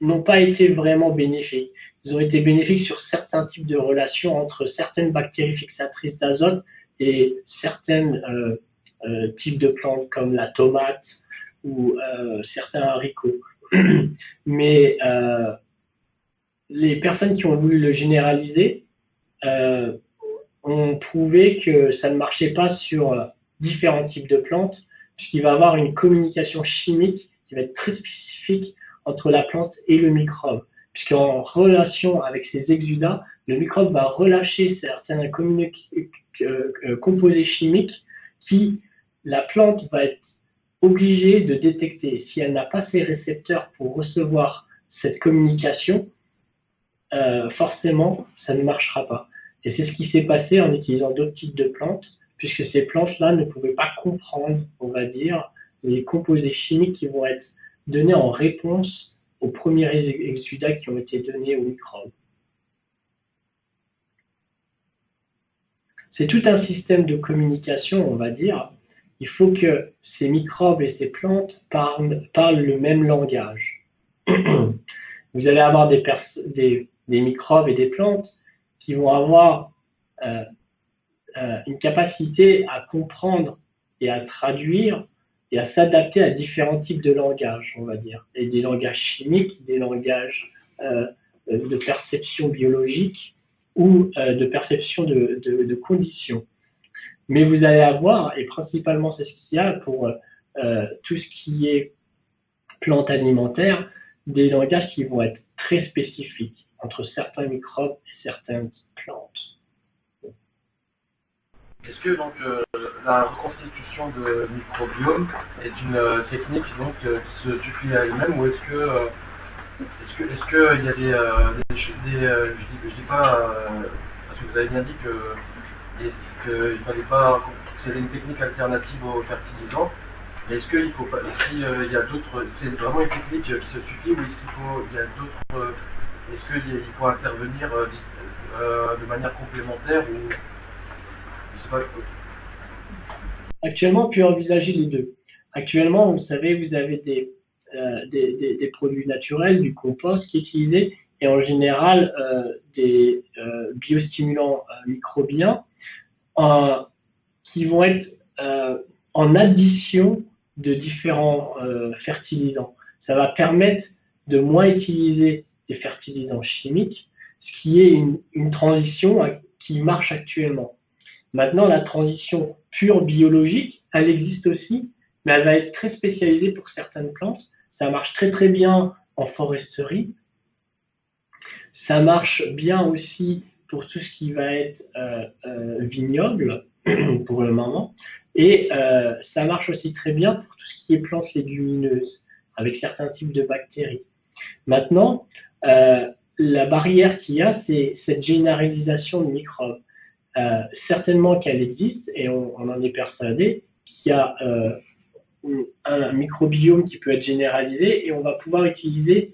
n'ont pas été vraiment bénéfiques. Ils ont été bénéfiques sur certains types de relations entre certaines bactéries fixatrices d'azote et certains types de plantes comme la tomate ou certains haricots. Mais les personnes qui ont voulu le généraliser ont prouvé que ça ne marchait pas sur différents types de plantes, puisqu'il va y avoir une communication chimique qui va être très spécifique entre la plante et le microbe, puisqu'en relation avec ces exudats, le microbe va relâcher certains composés chimiques qui la plante va être obligée de détecter. Si elle n'a pas ces récepteurs pour recevoir cette communication, forcément, ça ne marchera pas. Et c'est ce qui s'est passé en utilisant d'autres types de plantes, puisque ces plantes-là ne pouvaient pas comprendre, on va dire, les composés chimiques qui vont être donnés en réponse aux premiers exudats qui ont été donnés aux microbes. C'est tout un système de communication, on va dire. Il faut que ces microbes et ces plantes parlent le même langage. Vous allez avoir des microbes et des plantes qui vont avoir une capacité à comprendre et à traduire et à s'adapter à différents types de langages, on va dire. Et des langages chimiques, des langages de perception biologique ou de perception de conditions. Mais vous allez avoir, et principalement c'est ce qu'il y a pour tout ce qui est plantes alimentaires, des langages qui vont être très spécifiques entre certains microbes et certaines plantes. Est-ce que donc la reconstitution de microbiome est une technique donc qui se duplique à elle-même, ou est-ce que il y a je dis pas parce que vous avez bien dit qu'il fallait pas, que c'était une technique alternative aux fertilisants. Mais est-ce qu'il faut pas, si il y a d'autres, c'est vraiment une technique qui se suffit, ou est-ce qu'il faut intervenir de manière complémentaire, ou je sais pas. Actuellement, on peut envisager les deux. Actuellement, vous savez, vous avez des produits naturels, du compost qui est utilisé, et en général des biostimulants microbiens qui vont être en addition de différents fertilisants. Ça va permettre de moins utiliser des fertilisants chimiques, ce qui est une transition qui marche actuellement. Maintenant, la transition pure biologique, elle existe aussi, mais elle va être très spécialisée pour certaines plantes. Ça marche très très bien en foresterie. Ça marche bien aussi pour tout ce qui va être vignoble pour le moment. Et ça marche aussi très bien pour tout ce qui est plantes légumineuses, avec certains types de bactéries. Maintenant, la barrière qu'il y a, c'est cette généralisation de microbes. Certainement qu'elle existe, et on en est persuadé, qu'il y a un microbiome qui peut être généralisé, et on va pouvoir utiliser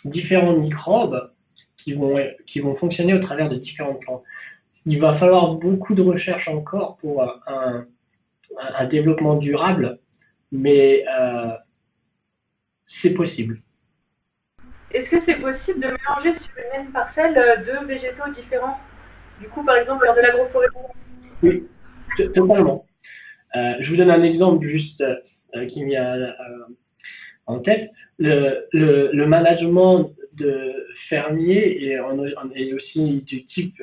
différents microbes qui vont fonctionner au travers de différentes plantes. Il va falloir beaucoup de recherche encore pour un développement durable, mais c'est possible. Est-ce que c'est possible de mélanger sur une même parcelle deux végétaux différents? Du coup, par exemple, lors de l'agroforesterie? Oui, totalement. Je vous donne un exemple juste qui me vient en tête. Le management de fermiers et aussi du type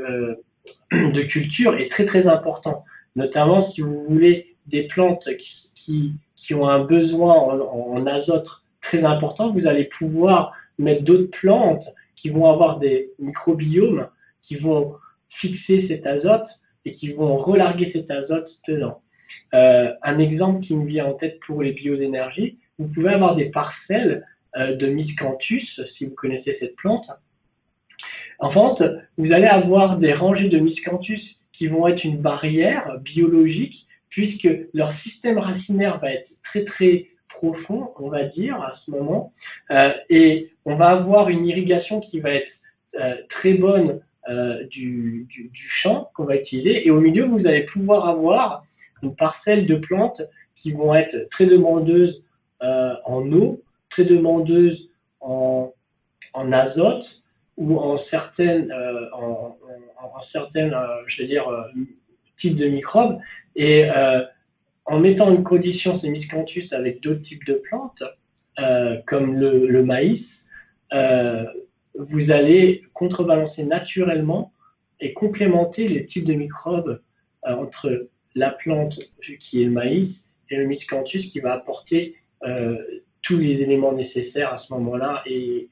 de culture est très très important. Notamment si vous voulez des plantes qui ont un besoin en azote très important, vous allez pouvoir mettre d'autres plantes qui vont avoir des microbiomes qui vont fixer cet azote et qui vont relarguer cet azote dedans. Un exemple qui me vient en tête pour les bioénergies, vous pouvez avoir des parcelles de miscanthus, si vous connaissez cette plante. En fait, vous allez avoir des rangées de miscanthus qui vont être une barrière biologique, puisque leur système racinaire va être très très profond, on va dire, à ce moment, et on va avoir une irrigation qui va être très bonne du champ qu'on va utiliser, et au milieu, vous allez pouvoir avoir une parcelle de plantes qui vont être très demandeuses en eau, très demandeuses en azote, ou en certaines, je veux dire, types de microbes, et en mettant une condition ces miscanthus avec d'autres types de plantes, comme le maïs, vous allez contrebalancer naturellement et complémenter les types de microbes entre la plante qui est le maïs et le miscanthus qui va apporter tous les éléments nécessaires à ce moment-là et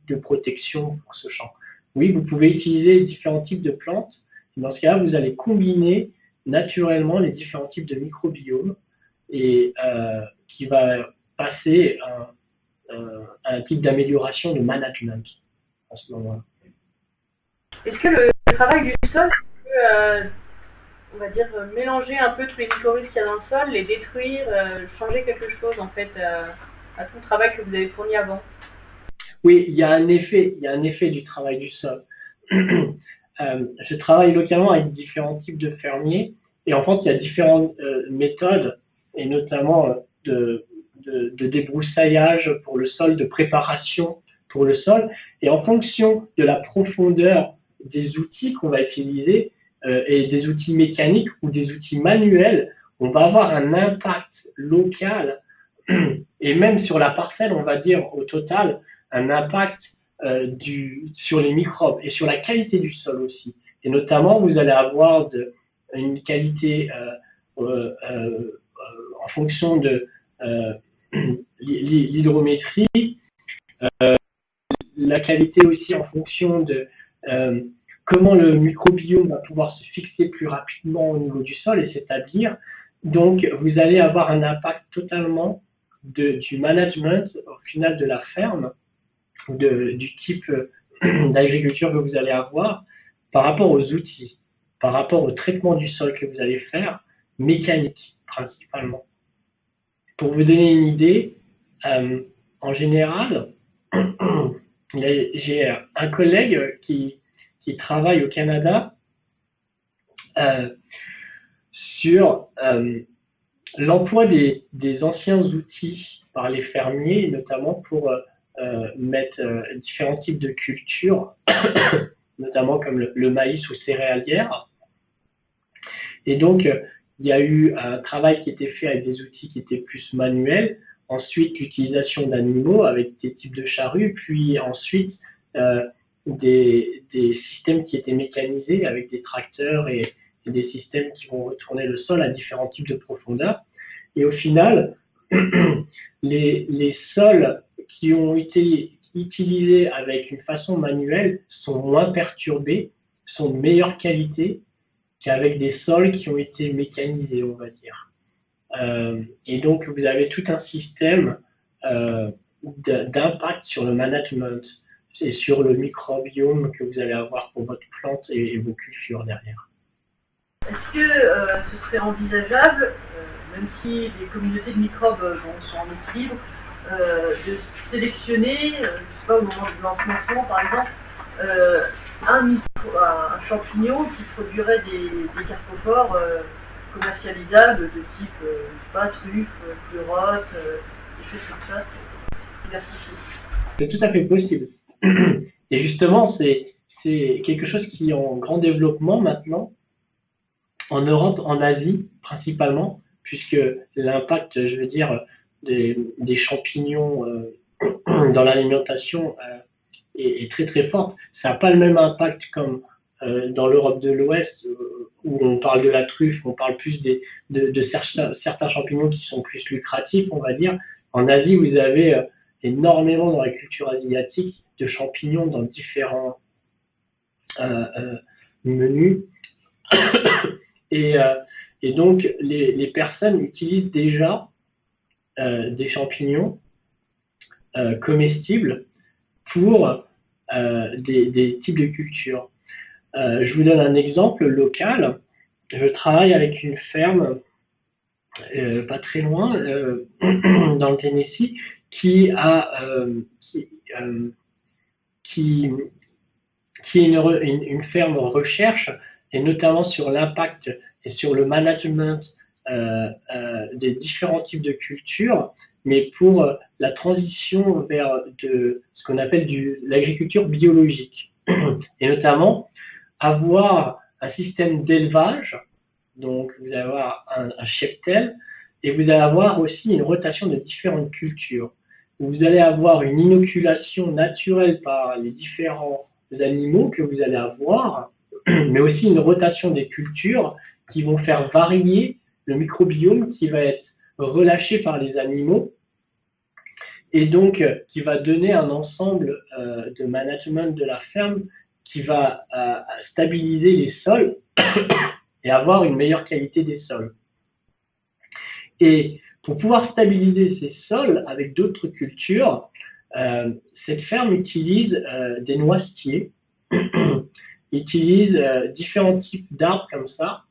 de protection pour ce champ. Oui, vous pouvez utiliser différents types de plantes. Dans ce cas-là, vous allez combiner naturellement les différents types de microbiomes et qui va passer à un type d'amélioration de management à ce moment-là. Est-ce que le travail du sol peut, on va dire, mélanger un peu tous les mycorhizes qu'il y a dans le sol, les détruire, changer quelque chose en fait à tout le travail que vous avez fourni avant? Oui, il y a un effet du travail du sol. Je travaille localement avec différents types de fermiers et en fait, il y a différentes méthodes et notamment de débroussaillage pour le sol, de préparation pour le sol. Et en fonction de la profondeur des outils qu'on va utiliser et des outils mécaniques ou des outils manuels, on va avoir un impact local et même sur la parcelle, on va dire au total, un impact sur les microbes et sur la qualité du sol aussi. Et notamment, vous allez avoir une qualité en fonction de l'hydrométrie, la qualité aussi en fonction de comment le microbiome va pouvoir se fixer plus rapidement au niveau du sol et s'établir. Donc, vous allez avoir un impact totalement du management au final de la ferme, du type d'agriculture que vous allez avoir par rapport aux outils, par rapport au traitement du sol que vous allez faire, mécanique principalement. Pour vous donner une idée, en général, j'ai un collègue qui travaille au Canada sur l'emploi des anciens outils par les fermiers, notamment pour mettre différents types de cultures, notamment comme le maïs ou céréalière. Et donc, il y a eu un travail qui était fait avec des outils qui étaient plus manuels, ensuite l'utilisation d'animaux avec des types de charrues, puis ensuite des systèmes qui étaient mécanisés avec des tracteurs et des systèmes qui vont retourner le sol à différents types de profondeur. Et au final, les sols qui ont été utilisés avec une façon manuelle sont moins perturbés, sont de meilleure qualité qu'avec des sols qui ont été mécanisés, on va dire. Et donc, vous avez tout un système d'impact sur le management et sur le microbiome que vous allez avoir pour votre plante et vos cultures derrière. Est-ce que ce serait envisageable, même si les communautés de microbes sont en équilibre, de sélectionner, je sais pas, au moment de l'encensement par exemple, un champignon qui produirait des carpophores commercialisables de type, je sais pas, truffe, pleurote, des choses comme ça, diversifiées. C'est tout à fait possible. Et justement, c'est quelque chose qui est en grand développement maintenant, en Europe, en Asie principalement, puisque l'impact, je veux dire, des champignons dans l'alimentation est très très fort. Ça n'a pas le même impact comme dans l'Europe de l'Ouest, où on parle de la truffe, on parle plus de certains champignons qui sont plus lucratifs, on va dire. En Asie, vous avez énormément dans la culture asiatique de champignons dans différents menus. Et donc, les personnes utilisent déjà des champignons comestibles pour des types de cultures. Je vous donne un exemple local. Je travaille avec une ferme pas très loin, dans le Tennessee, qui est une ferme recherche, et notamment sur l'impact et sur le management des différents types de cultures, mais pour la transition vers ce qu'on appelle l'agriculture biologique. Et notamment, avoir un système d'élevage, donc vous allez avoir un cheptel, et vous allez avoir aussi une rotation de différentes cultures. Vous allez avoir une inoculation naturelle par les différents animaux que vous allez avoir, mais aussi une rotation des cultures qui vont faire varier le microbiome qui va être relâché par les animaux, et donc qui va donner un ensemble de management de la ferme qui va stabiliser les sols et avoir une meilleure qualité des sols. Et pour pouvoir stabiliser ces sols avec d'autres cultures, cette ferme utilise des noisetiers, utilise différents types d'arbres comme ça,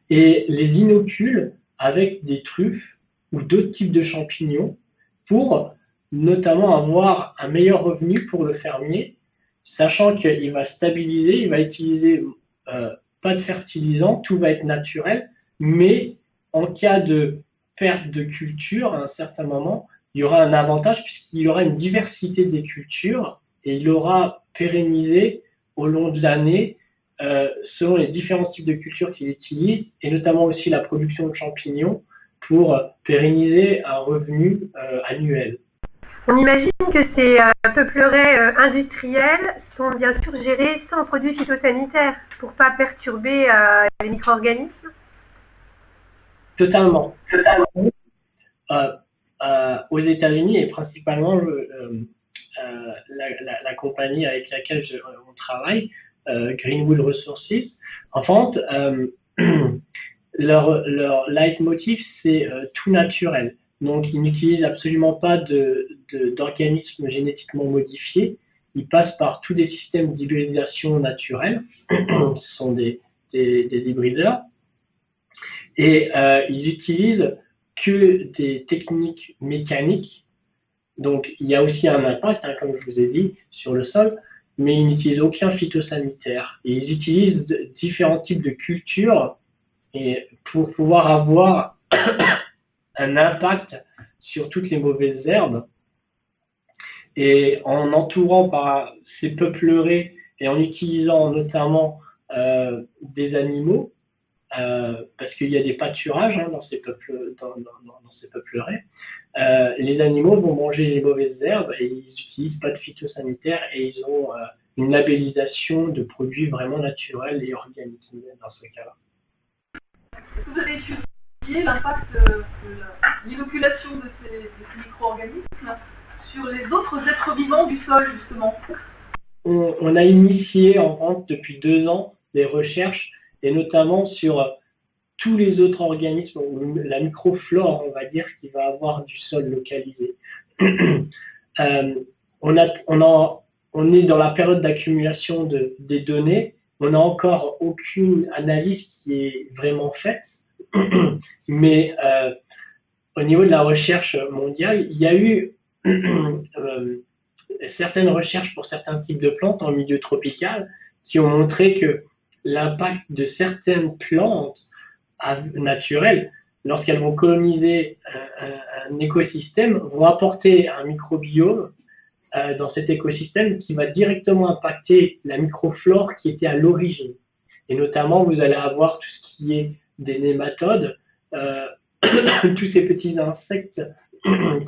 et les inocule avec des truffes ou d'autres types de champignons pour notamment avoir un meilleur revenu pour le fermier, sachant qu'il va stabiliser, il va utiliser pas de fertilisant, tout va être naturel, mais en cas de perte de culture, à un certain moment, il y aura un avantage puisqu'il y aura une diversité des cultures et il aura pérennisé au long de l'année selon les différents types de cultures qu'il utilise, et notamment aussi la production de champignons pour pérenniser un revenu annuel. On imagine que ces peupleraies industrielles sont bien sûr gérées sans produits phytosanitaires pour ne pas perturber les micro-organismes. Totalement. Aux États-Unis, et principalement la compagnie avec laquelle on travaille, Greenwood Resources, en fait, leur leitmotiv, c'est tout naturel. Donc, ils n'utilisent absolument pas d'organismes génétiquement modifiés. Ils passent par tous des systèmes d'hybridation naturelle. Ce sont des hybrideurs. Et ils utilisent que des techniques mécaniques. Donc, il y a aussi un impact, comme je vous ai dit, sur le sol, mais ils n'utilisent aucun phytosanitaire. Et ils utilisent différents types de cultures et pour pouvoir avoir un impact sur toutes les mauvaises herbes. Et en entourant par ces peupleraies et en utilisant notamment des animaux, parce qu'il y a des pâturages dans ces peupleraies, les animaux vont manger les mauvaises herbes et ils n'utilisent pas de phytosanitaire et ils ont une labellisation de produits vraiment naturels et organiques dans ce cas-là. Vous avez étudié étudié l'impact l'inoculation de ces micro-organismes sur les autres êtres vivants du sol, justement? On a initié en France depuis 2 ans des recherches, et notamment sur tous les autres organismes, ou la microflore, on va dire, qui va avoir du sol localisé. On est dans la période d'accumulation des données. On n'a encore aucune analyse qui est vraiment faite, mais au niveau de la recherche mondiale, il y a eu certaines recherches pour certains types de plantes en milieu tropical qui ont montré que l'impact de certaines plantes naturelles, lorsqu'elles vont coloniser un écosystème, vont apporter un microbiome dans cet écosystème qui va directement impacter la microflore qui était à l'origine. Et notamment, vous allez avoir tout ce qui est des nématodes, tous ces petits insectes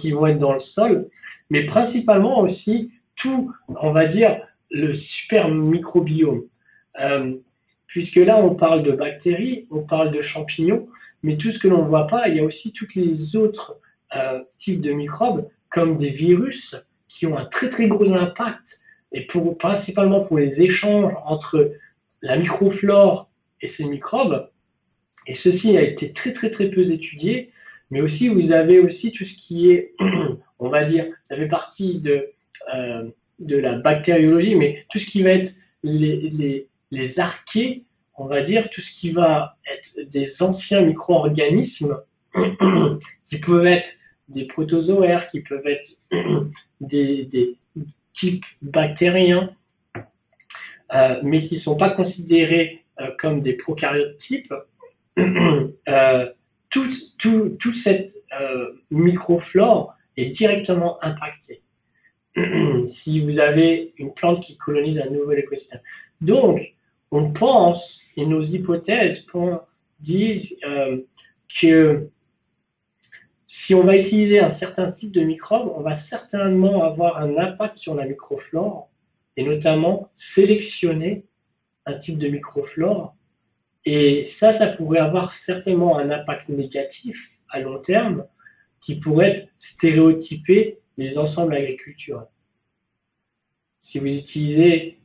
qui vont être dans le sol, mais principalement aussi tout, on va dire, le super microbiome. Puisque là, on parle de bactéries, on parle de champignons, mais tout ce que l'on ne voit pas, il y a aussi tous les autres types de microbes, comme des virus, qui ont un très très gros impact, et principalement pour les échanges entre la microflore et ces microbes. Et ceci a été très très très peu étudié, mais aussi vous avez aussi tout ce qui est, on va dire, ça fait partie de la bactériologie, mais tout ce qui va être les archées, on va dire, tout ce qui va être des anciens micro-organismes qui peuvent être des protozoaires, qui peuvent être des types bactériens, mais qui ne sont pas considérés comme des prokaryotes types. Toute cette microflore est directement impactée si vous avez une plante qui colonise un nouvel écosystème. Donc, on pense, et nos hypothèses disent que si on va utiliser un certain type de microbe, on va certainement avoir un impact sur la microflore, et notamment sélectionner un type de microflore. Et ça pourrait avoir certainement un impact négatif à long terme qui pourrait stéréotyper les ensembles agriculturels. Si vous utilisez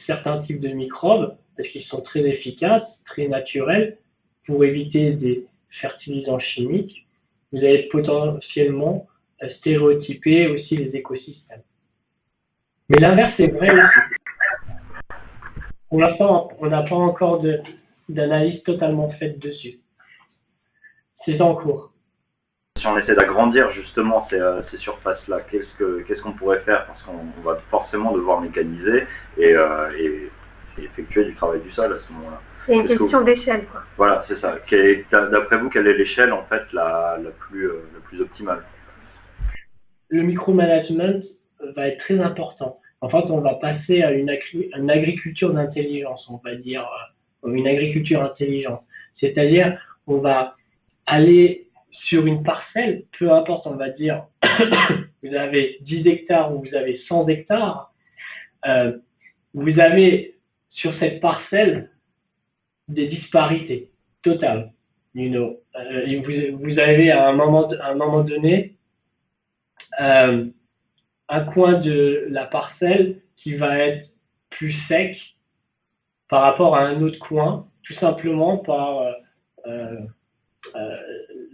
certains types de microbes, parce qu'ils sont très efficaces, très naturels, pour éviter des fertilisants chimiques, vous allez potentiellement stéréotyper aussi les écosystèmes. Mais l'inverse est vrai aussi. Pour l'instant, on n'a pas encore d'analyse totalement faite dessus. C'est en cours. Si on essaie d'agrandir justement ces surfaces-là, qu'est-ce qu'on pourrait faire? Parce qu'on va forcément devoir mécaniser et effectuer du travail du sol à ce moment-là. C'est une question d'échelle, quoi. Voilà, c'est ça. D'après vous, quelle est l'échelle en fait la plus optimale? Le micromanagement va être très important. En fait, on va passer à une agriculture d'intelligence, on va dire, une agriculture intelligente. C'est-à-dire, on va aller sur une parcelle, peu importe, on va dire, vous avez 10 hectares ou vous avez 100 hectares, vous avez sur cette parcelle des disparités totales. Vous avez à un moment donné un coin de la parcelle qui va être plus sec par rapport à un autre coin, tout simplement par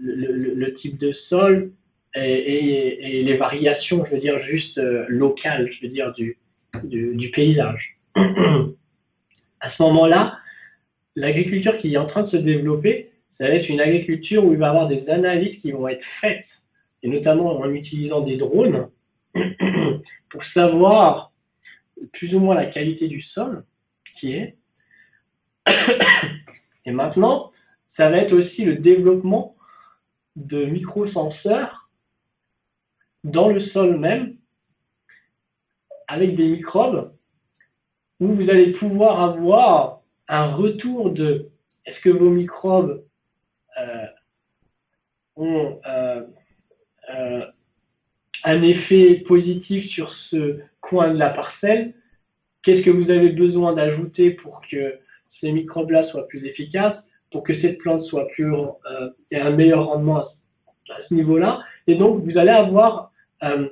le type de sol et les variations, je veux dire, juste locales, je veux dire, du paysage. À ce moment-là, l'agriculture qui est en train de se développer, ça va être une agriculture où il va y avoir des analyses qui vont être faites, et notamment en utilisant des drones, pour savoir plus ou moins la qualité du sol qui est. Et maintenant, ça va être aussi le développement de microsenseurs dans le sol même, avec des microbes, où vous allez pouvoir avoir un retour de est-ce que vos microbes ont un effet positif sur ce coin de la parcelle, qu'est-ce que vous avez besoin d'ajouter pour que ces microbes-là soient plus efficaces, pour que cette plante soit ait un meilleur rendement à ce niveau-là. Et donc, vous allez avoir un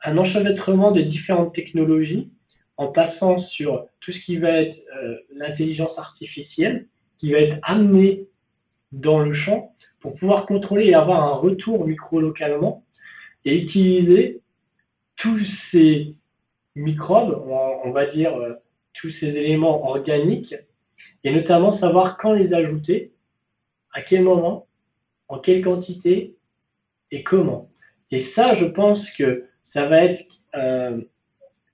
enchevêtrement de différentes technologies en passant sur tout ce qui va être l'intelligence artificielle, qui va être amenée dans le champ pour pouvoir contrôler et avoir un retour micro-localement et utiliser tous ces microbes, on va dire tous ces éléments organiques, et notamment savoir quand les ajouter, à quel moment, en quelle quantité et comment. Et ça, je pense que ça va être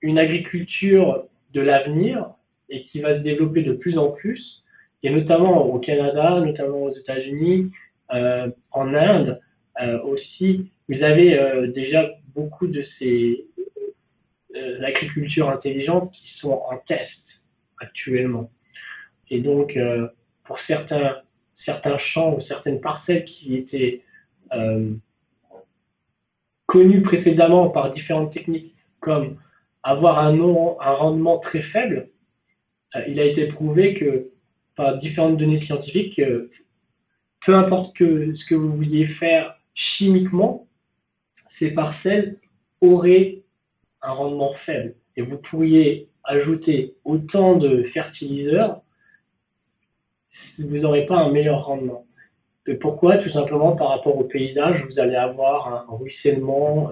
une agriculture de l'avenir et qui va se développer de plus en plus, et notamment au Canada, notamment aux États-Unis, en Inde aussi. Vous avez déjà beaucoup de ces agricultures intelligentes qui sont en test actuellement. Et donc, pour certains champs ou certaines parcelles qui étaient connues précédemment par différentes techniques, comme avoir un rendement très faible, il a été prouvé que par différentes données scientifiques, peu importe ce que vous vouliez faire chimiquement, ces parcelles auraient un rendement faible. Et vous pourriez ajouter autant de fertiliseurs, vous n'aurez pas un meilleur rendement. Et pourquoi? Tout simplement par rapport au paysage, vous allez avoir un ruissellement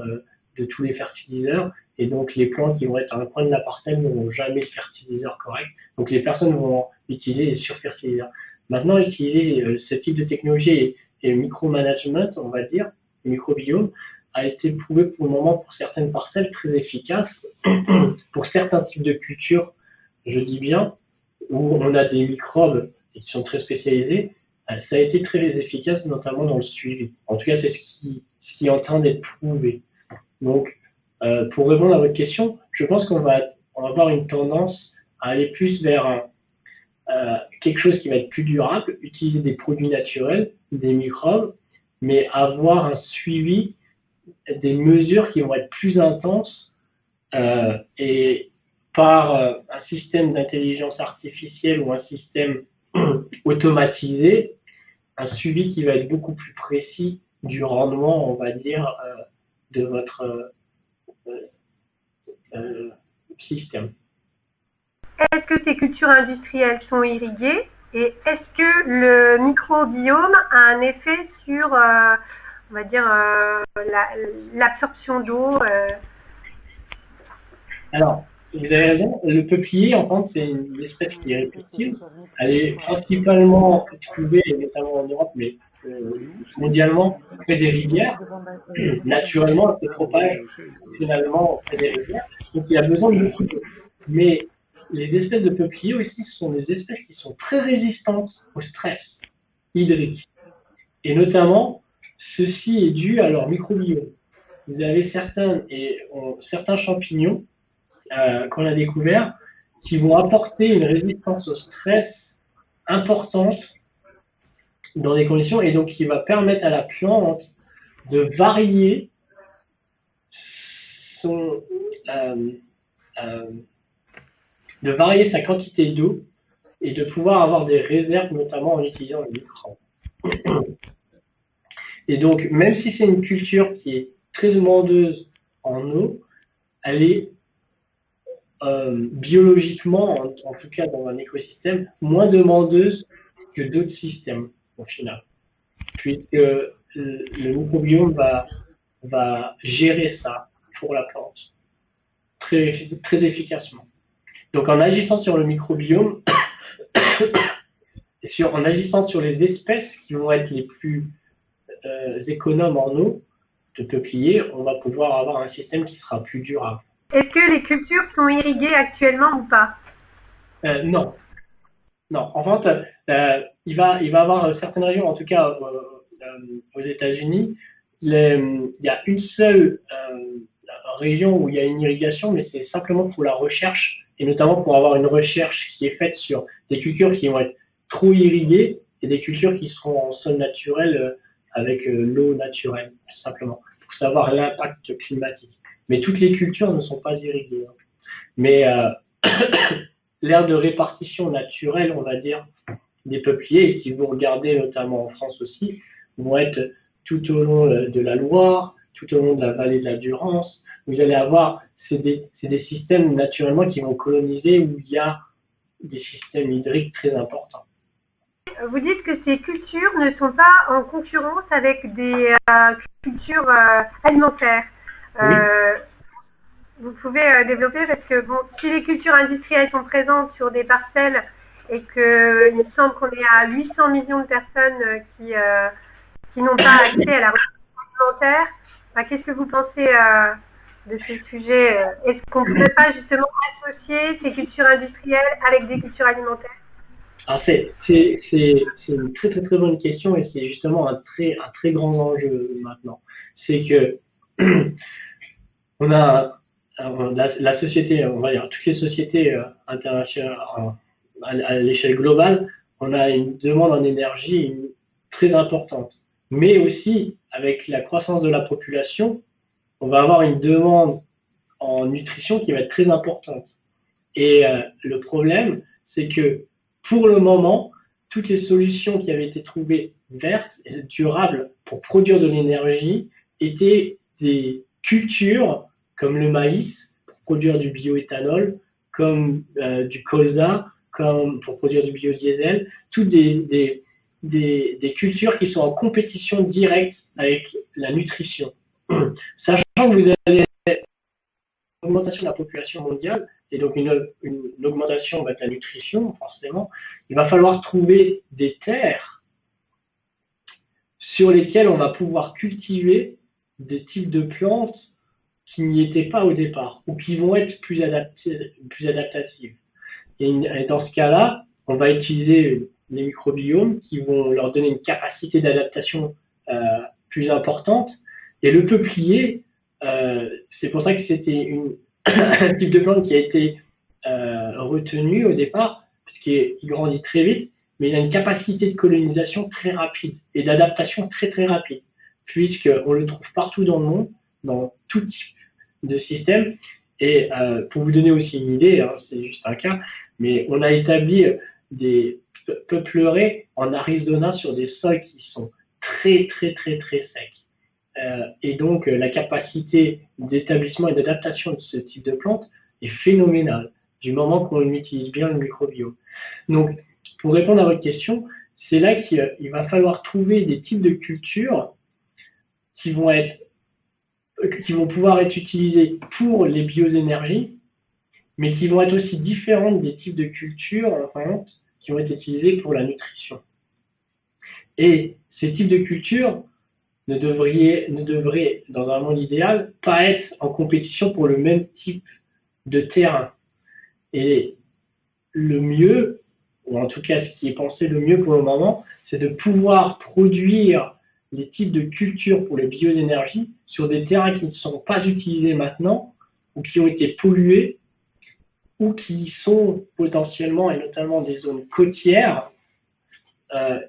de tous les fertiliseurs, et donc les plantes qui vont être à un coin de la parcelle n'auront jamais de fertiliseur correct. Donc les personnes vont utiliser les surfertiliseurs. Maintenant, utiliser ce type de technologie et micromanagement, on va dire, microbiome, a été prouvé pour le moment pour certaines parcelles très efficace, pour certains types de cultures, je dis bien, où on a des microbes qui sont très spécialisés, ça a été très efficace, notamment dans le suivi. En tout cas, c'est ce qui est en train d'être prouvé. Donc, pour répondre à votre question, je pense qu'on va avoir une tendance à aller plus vers quelque chose qui va être plus durable, utiliser des produits naturels, des microbes, mais avoir un suivi, des mesures qui vont être plus intenses et par un système d'intelligence artificielle ou un système automatisé, un suivi qui va être beaucoup plus précis du rendement, on va dire, de votre système. Est-ce que ces cultures industrielles sont irriguées et est-ce que le microbiome a un effet sur, on va dire, l'absorption d'eau Alors, vous avez raison, le peuplier, en fait, c'est une espèce qui est répulsive. Elle est principalement trouvée, notamment en Europe, mais mondialement, près des rivières. Naturellement, elle se propage finalement près des rivières. Donc, il y a besoin de beaucoup d'eau. Mais les espèces de peupliers aussi, ce sont des espèces qui sont très résistantes au stress hydrique. Et notamment, ceci est dû à leur microbiome. Vous avez certains champignons qu'on a découverts qui vont apporter une résistance au stress importante dans des conditions et donc qui va permettre à la plante de varier sa quantité d'eau et de pouvoir avoir des réserves, notamment en utilisant le microbe. Et donc, même si c'est une culture qui est très demandeuse en eau, elle est biologiquement, en tout cas dans un écosystème, moins demandeuse que d'autres systèmes au final, puisque le microbiome va gérer ça pour la plante très, très efficacement. Donc en agissant sur le microbiome, en agissant sur les espèces qui vont être les plus économes en eau de peupliers, on va pouvoir avoir un système qui sera plus durable. Est-ce que les cultures sont irriguées actuellement ou pas? Non. Non. En fait, il va y avoir certaines régions, en tout cas aux États-Unis, il y a une seule région où il y a une irrigation, mais c'est simplement pour la recherche, et notamment pour avoir une recherche qui est faite sur des cultures qui vont être trop irriguées et des cultures qui seront en sol naturel avec l'eau naturelle, tout simplement, pour savoir l'impact climatique. Mais toutes les cultures ne sont pas irriguées. Mais l'aire de répartition naturelle, on va dire, des peupliers, et si vous regardez notamment en France aussi, vont être tout au long de la Loire, tout au long de la vallée de la Durance. Vous allez avoir, c'est des systèmes naturellement qui vont coloniser où il y a des systèmes hydriques très importants. Vous dites que ces cultures ne sont pas en concurrence avec des cultures alimentaires. Oui. Vous pouvez développer parce que bon, si les cultures industrielles sont présentes sur des parcelles et qu'il me semble qu'on est à 800 millions de personnes qui n'ont pas accès à la reproduction alimentaire, qu'est-ce que vous pensez de ce sujet? Est-ce qu'on ne pourrait pas justement associer ces cultures industrielles avec des cultures alimentaires? Alors c'est une très très très bonne question et c'est justement un très grand enjeu maintenant. C'est que on a la société, on va dire toutes les sociétés internationales à l'échelle globale, on a une demande en énergie très importante. Mais aussi avec la croissance de la population, on va avoir une demande en nutrition qui va être très importante. Et le problème, c'est que pour le moment, toutes les solutions qui avaient été trouvées vertes et durables pour produire de l'énergie étaient des cultures comme le maïs pour produire du bioéthanol, comme du colza, comme pour produire du biodiesel, toutes des cultures qui sont en compétition directe avec la nutrition. Sachant que vous avez une augmentation de la population mondiale, et donc une augmentation de la nutrition, forcément, il va falloir trouver des terres sur lesquelles on va pouvoir cultiver des types de plantes qui n'y étaient pas au départ, ou qui vont être plus adaptatives. Et dans ce cas-là, on va utiliser les microbiomes qui vont leur donner une capacité d'adaptation plus importante. Et le peuplier, c'est pour ça que c'était un type de plante qui a été retenu au départ, parce qu'il grandit très vite, mais il a une capacité de colonisation très rapide et d'adaptation très très rapide, puisqu'on le trouve partout dans le monde, dans tout type de système. Et pour vous donner aussi une idée, hein, c'est juste un cas, mais on a établi des peupleraies en Arizona sur des sols qui sont très très très très secs. Et donc la capacité d'établissement et d'adaptation de ce type de plante est phénoménale, du moment qu'on utilise bien le microbiome. Donc, pour répondre à votre question, c'est là qu'il va falloir trouver des types de cultures qui vont pouvoir être utilisées pour les bioénergies, mais qui vont être aussi différentes des types de cultures qui vont être utilisées pour la nutrition. Et ces types de cultures ne devraient, dans un monde idéal, pas être en compétition pour le même type de terrain. Et le mieux, ou en tout cas ce qui est pensé le mieux pour le moment, c'est de pouvoir produire les types de cultures pour les bioénergies sur des terrains qui ne sont pas utilisés maintenant, ou qui ont été pollués, ou qui sont potentiellement, et notamment des zones côtières,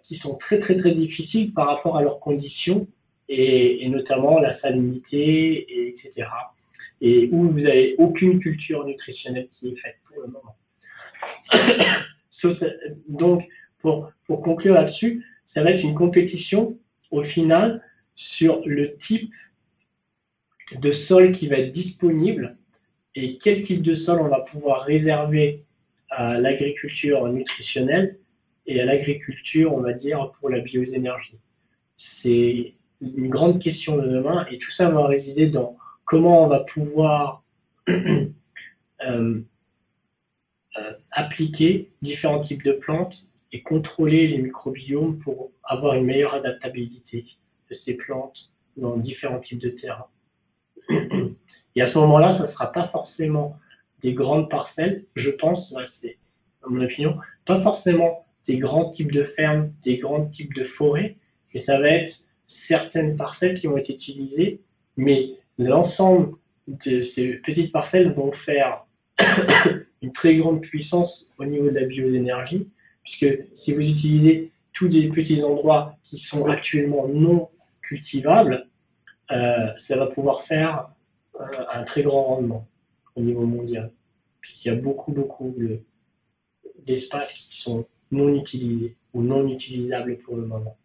qui sont très très très difficiles par rapport à leurs conditions, et notamment la salinité, etc. Et où vous n'avez aucune culture nutritionnelle qui est faite pour le moment. Donc, pour conclure là-dessus, ça va être une compétition, au final, sur le type de sol qui va être disponible et quel type de sol on va pouvoir réserver à l'agriculture nutritionnelle et à l'agriculture, on va dire, pour la bioénergie. C'est une grande question de demain et tout ça va résider dans comment on va pouvoir appliquer différents types de plantes et contrôler les microbiomes pour avoir une meilleure adaptabilité de ces plantes dans différents types de terrains. Et à ce moment-là, ça ne sera pas forcément des grandes parcelles, je pense, c'est à mon opinion, pas forcément des grands types de fermes, des grands types de forêts, mais ça va être certaines parcelles qui vont être utilisées, mais l'ensemble de ces petites parcelles vont faire une très grande puissance au niveau de la bioénergie, puisque si vous utilisez tous des petits endroits qui sont actuellement non cultivables, ça va pouvoir faire un très grand rendement au niveau mondial, puisqu'il y a beaucoup d'espaces qui sont non utilisés ou non utilisables pour le moment.